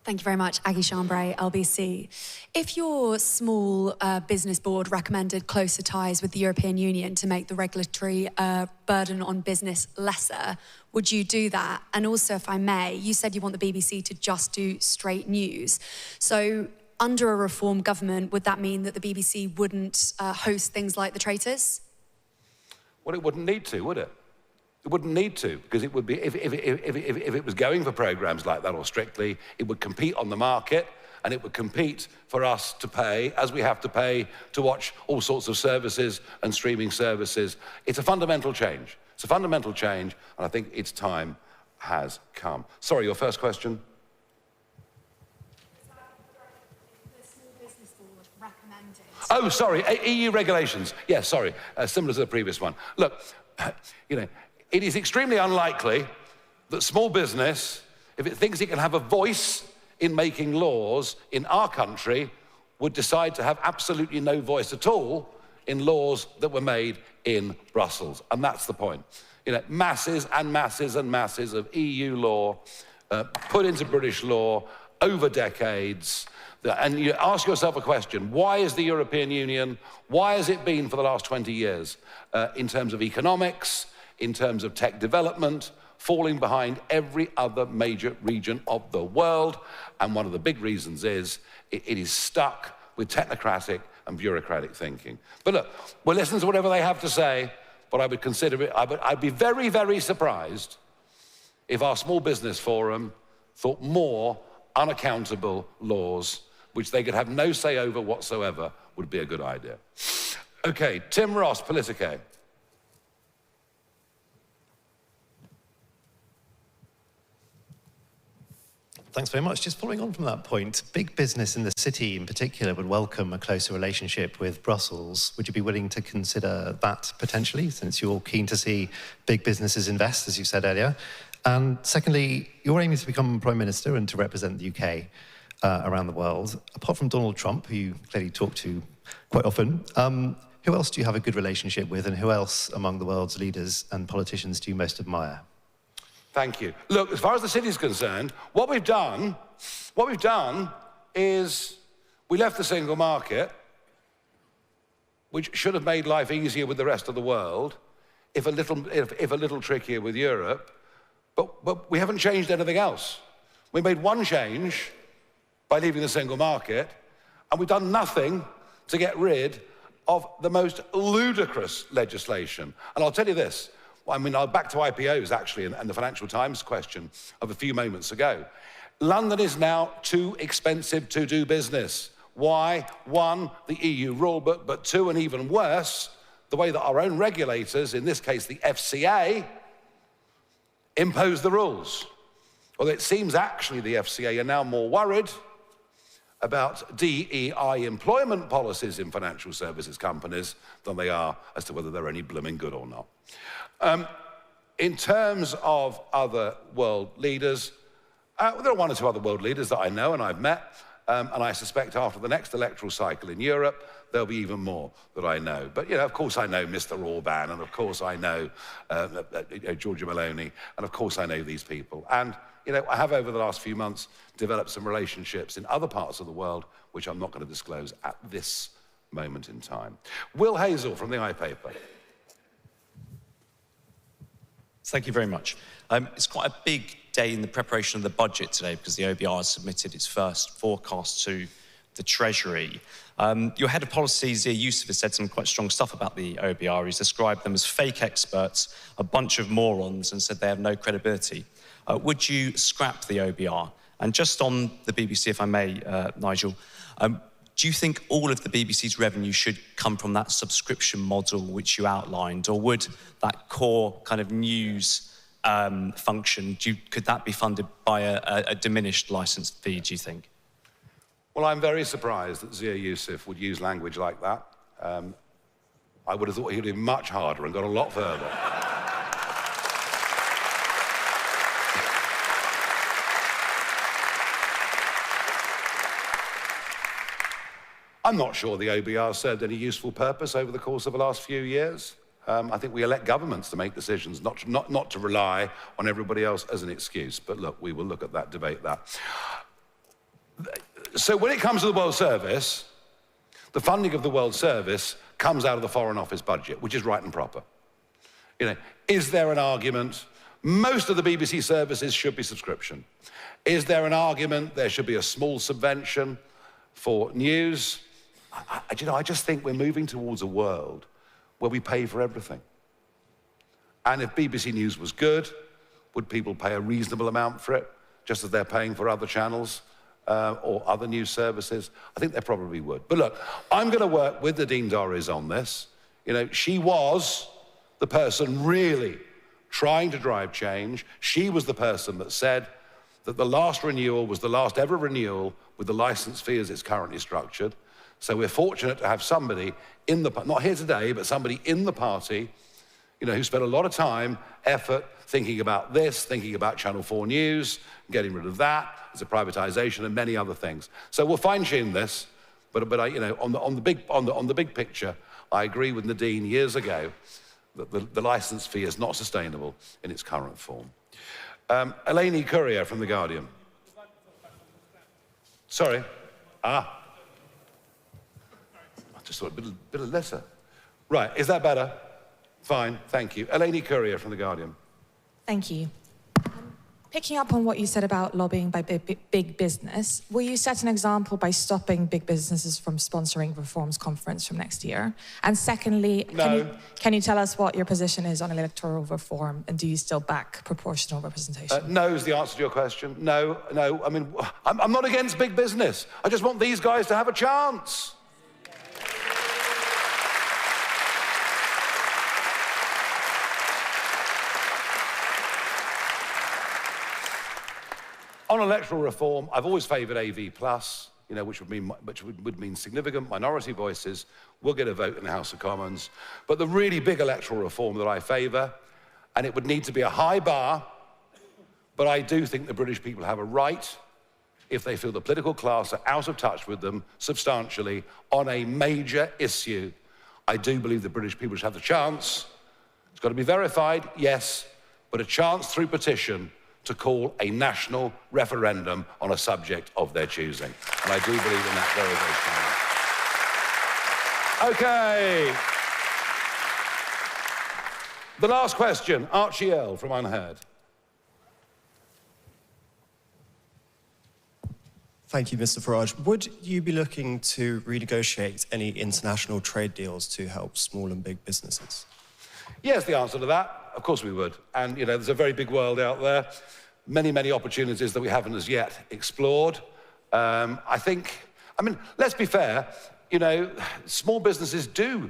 Thank you very much, Aggie Chambray, LBC. If your small business board recommended closer ties with the European Union to make the regulatory burden on business lesser, would you do that? And also, if I may, you said you want the BBC to just do straight news. So under a reform government, would that mean that the BBC wouldn't host things like The Traitors? Well, it wouldn't need to, would it? It wouldn't need to, because it would be, if it was going for programs like that or Strictly, it would compete on the market and it would compete for us to pay, as we have to pay to watch all sorts of services and streaming services. It's a fundamental change. It's a fundamental change, and I think its time has come. Sorry, your first question? Oh, sorry, EU regulations. Yes, sorry, similar to the previous one. Look, you know, it is extremely unlikely that small business, if it thinks it can have a voice in making laws in our country, would decide to have absolutely no voice at all in laws that were made in Brussels. And that's the point. You know, masses and masses and masses of EU law put into British law over decades. And you ask yourself a question, why is the European Union, why has it been for the last 20 years, in terms of economics, in terms of tech development, falling behind every other major region of the world? And one of the big reasons is it is stuck with technocratic and bureaucratic thinking. But look, we'll listen to whatever they have to say, but I would consider it, I'd be very, very surprised if our small business forum thought more unaccountable laws, which they could have no say over whatsoever, would be a good idea. Okay, Tim Ross, Politico. Thanks very much. Just following on from that point, big business in the city in particular would welcome a closer relationship with Brussels. Would you be willing to consider that potentially, since you're keen to see big businesses invest, as you said earlier? And secondly, you're aiming to become Prime Minister and to represent the UK around the world. Apart from Donald Trump, who you clearly talk to quite often, who else do you have a good relationship with, and who else among the world's leaders and politicians do you most admire? Thank you. Look, as far as the city's concerned, what we've done is we left the single market, which should have made life easier with the rest of the world, if a little trickier with Europe, but we haven't changed anything else. We made one change by leaving the single market, and we've done nothing to get rid of the most ludicrous legislation. And I'll tell you this, I mean, I'll back to IPOs, actually, and the Financial Times question of a few moments ago. London is now too expensive to do business. Why? One, the EU rulebook, but two, and even worse, the way that our own regulators, in this case the FCA, impose the rules. Well, it seems actually the FCA are now more worried about DEI employment policies in financial services companies than they are as to whether they're any blooming good or not. In terms of other world leaders, there are one or two other world leaders that I know and I've met, and I suspect after the next electoral cycle in Europe, there'll be even more that I know. But, you know, of course I know Mr. Orban, and of course I know Giorgia Meloni, and of course I know these people. And, you know, I have over the last few months developed some relationships in other parts of the world, which I'm not going to disclose at this moment in time. Will Hazel from the iPaper. Thank you very much. It's quite a big day in the preparation of the budget today because the OBR has submitted its first forecast to the Treasury. Your head of policy, Zia Youssef, has said some quite strong stuff about the OBR. He's described them as fake experts, a bunch of morons, and said they have no credibility. Would you scrap the OBR? And just on the BBC, if I may, Nigel, do you think all of the BBC's revenue should come from that subscription model which you outlined, or would that core kind of news function, could that be funded by a diminished licence fee, do you think? Well, I'm very surprised that Zia Youssef would use language like that. I would have thought he'd been much harder and got a lot further. I'm not sure the OBR served any useful purpose over the course of the last few years. I think we elect governments to make decisions, not to rely on everybody else as an excuse. But look, we will look at that, debate that. So when it comes to the World Service, the funding of the World Service comes out of the Foreign Office budget, which is right and proper. You know, is there an argument? Most of the BBC services should be subscription. Is there an argument there should be a small subvention for news? You know, I just think we're moving towards a world where we pay for everything. And if BBC News was good, would people pay a reasonable amount for it, just as they're paying for other channels or other news services? I think they probably would. But look, I'm going to work with Nadine Dorries on this. You know, she was the person really trying to drive change. She was the person that said that the last renewal was the last ever renewal with the licence fee as it's currently structured. So we're fortunate to have somebody in the, not here today, but somebody in the party, you know, who spent a lot of time, effort, thinking about this, thinking about Channel 4 News, getting rid of that, as a privatisation and many other things. So we'll fine-tune this, but I, you know, on the big picture, I agree with Nadine years ago that the licence fee is not sustainable in its current form. Eleni Courier from The Guardian. Sorry. I just thought a bit of letter. Right, is that better? Fine, thank you. Eleni Courier from The Guardian. Thank you. Picking up on what you said about lobbying by big business, will you set an example by stopping big businesses from sponsoring Reform's conference from next year? And secondly, can you tell us what your position is on electoral reform, and do you still back proportional representation? No is the answer to your question. No. I mean, I'm not against big business. I just want these guys to have a chance. On On electoral reform, I've always favoured AV+, you know, which would mean significant minority voices will get a vote in the House of Commons. But the really big electoral reform that I favour, and it would need to be a high bar, but I do think the British people have a right, if they feel the political class are out of touch with them substantially on a major issue. I do believe the British people should have the chance, it's got to be verified, yes, but a chance through petition to call a national referendum on a subject of their choosing. And I do believe in that very, very strongly. Okay. The last question, Archie Earl from Unheard. Thank you, Mr. Farage. Would you be looking to renegotiate any international trade deals to help small and big businesses? Yes, the answer to that, of course we would. And, you know, there's a very big world out there, many, many opportunities that we haven't as yet explored. I mean, let's be fair, you know, small businesses do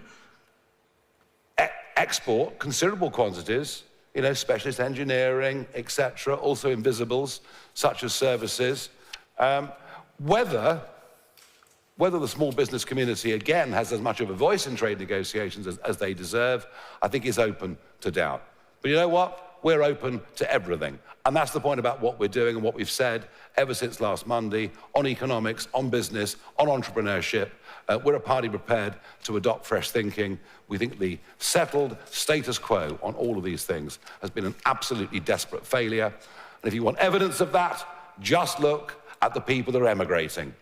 export considerable quantities, you know, specialist engineering, etc., also invisibles, such as services. Whether the small business community, again, has as much of a voice in trade negotiations as they deserve, I think is open to doubt. But you know what? We're open to everything. And that's the point about what we're doing and what we've said ever since last Monday on economics, on business, on entrepreneurship. We're a party prepared to adopt fresh thinking. We think the settled status quo on all of these things has been an absolutely desperate failure. And if you want evidence of that, just look at the people that are emigrating.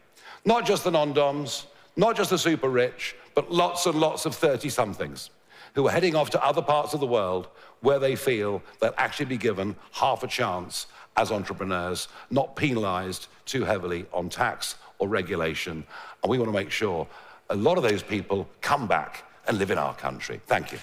Not just the non-doms, not just the super rich, but lots and lots of 30-somethings who are heading off to other parts of the world where they feel they'll actually be given half a chance as entrepreneurs, not penalised too heavily on tax or regulation. And we want to make sure a lot of those people come back and live in our country. Thank you.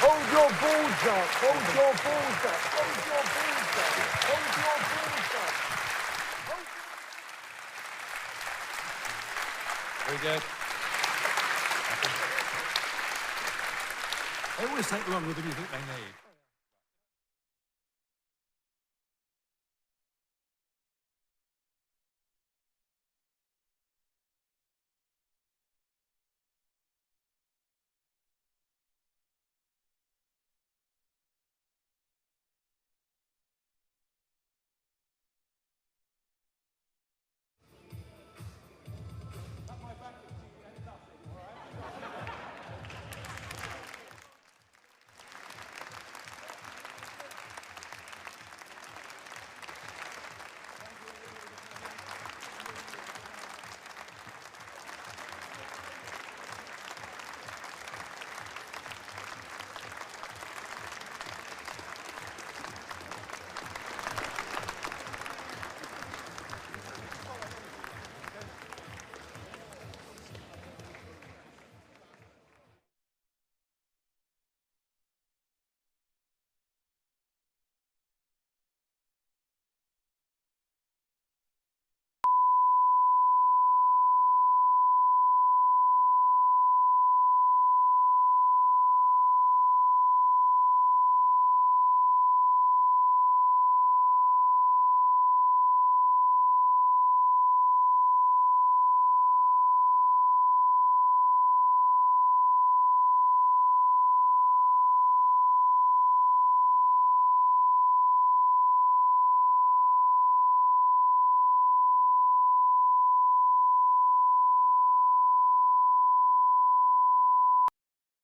Hold your balls up. Hold your balls up. Hold your balls up. Hold your balls up. Very good. They always take longer than you think they need.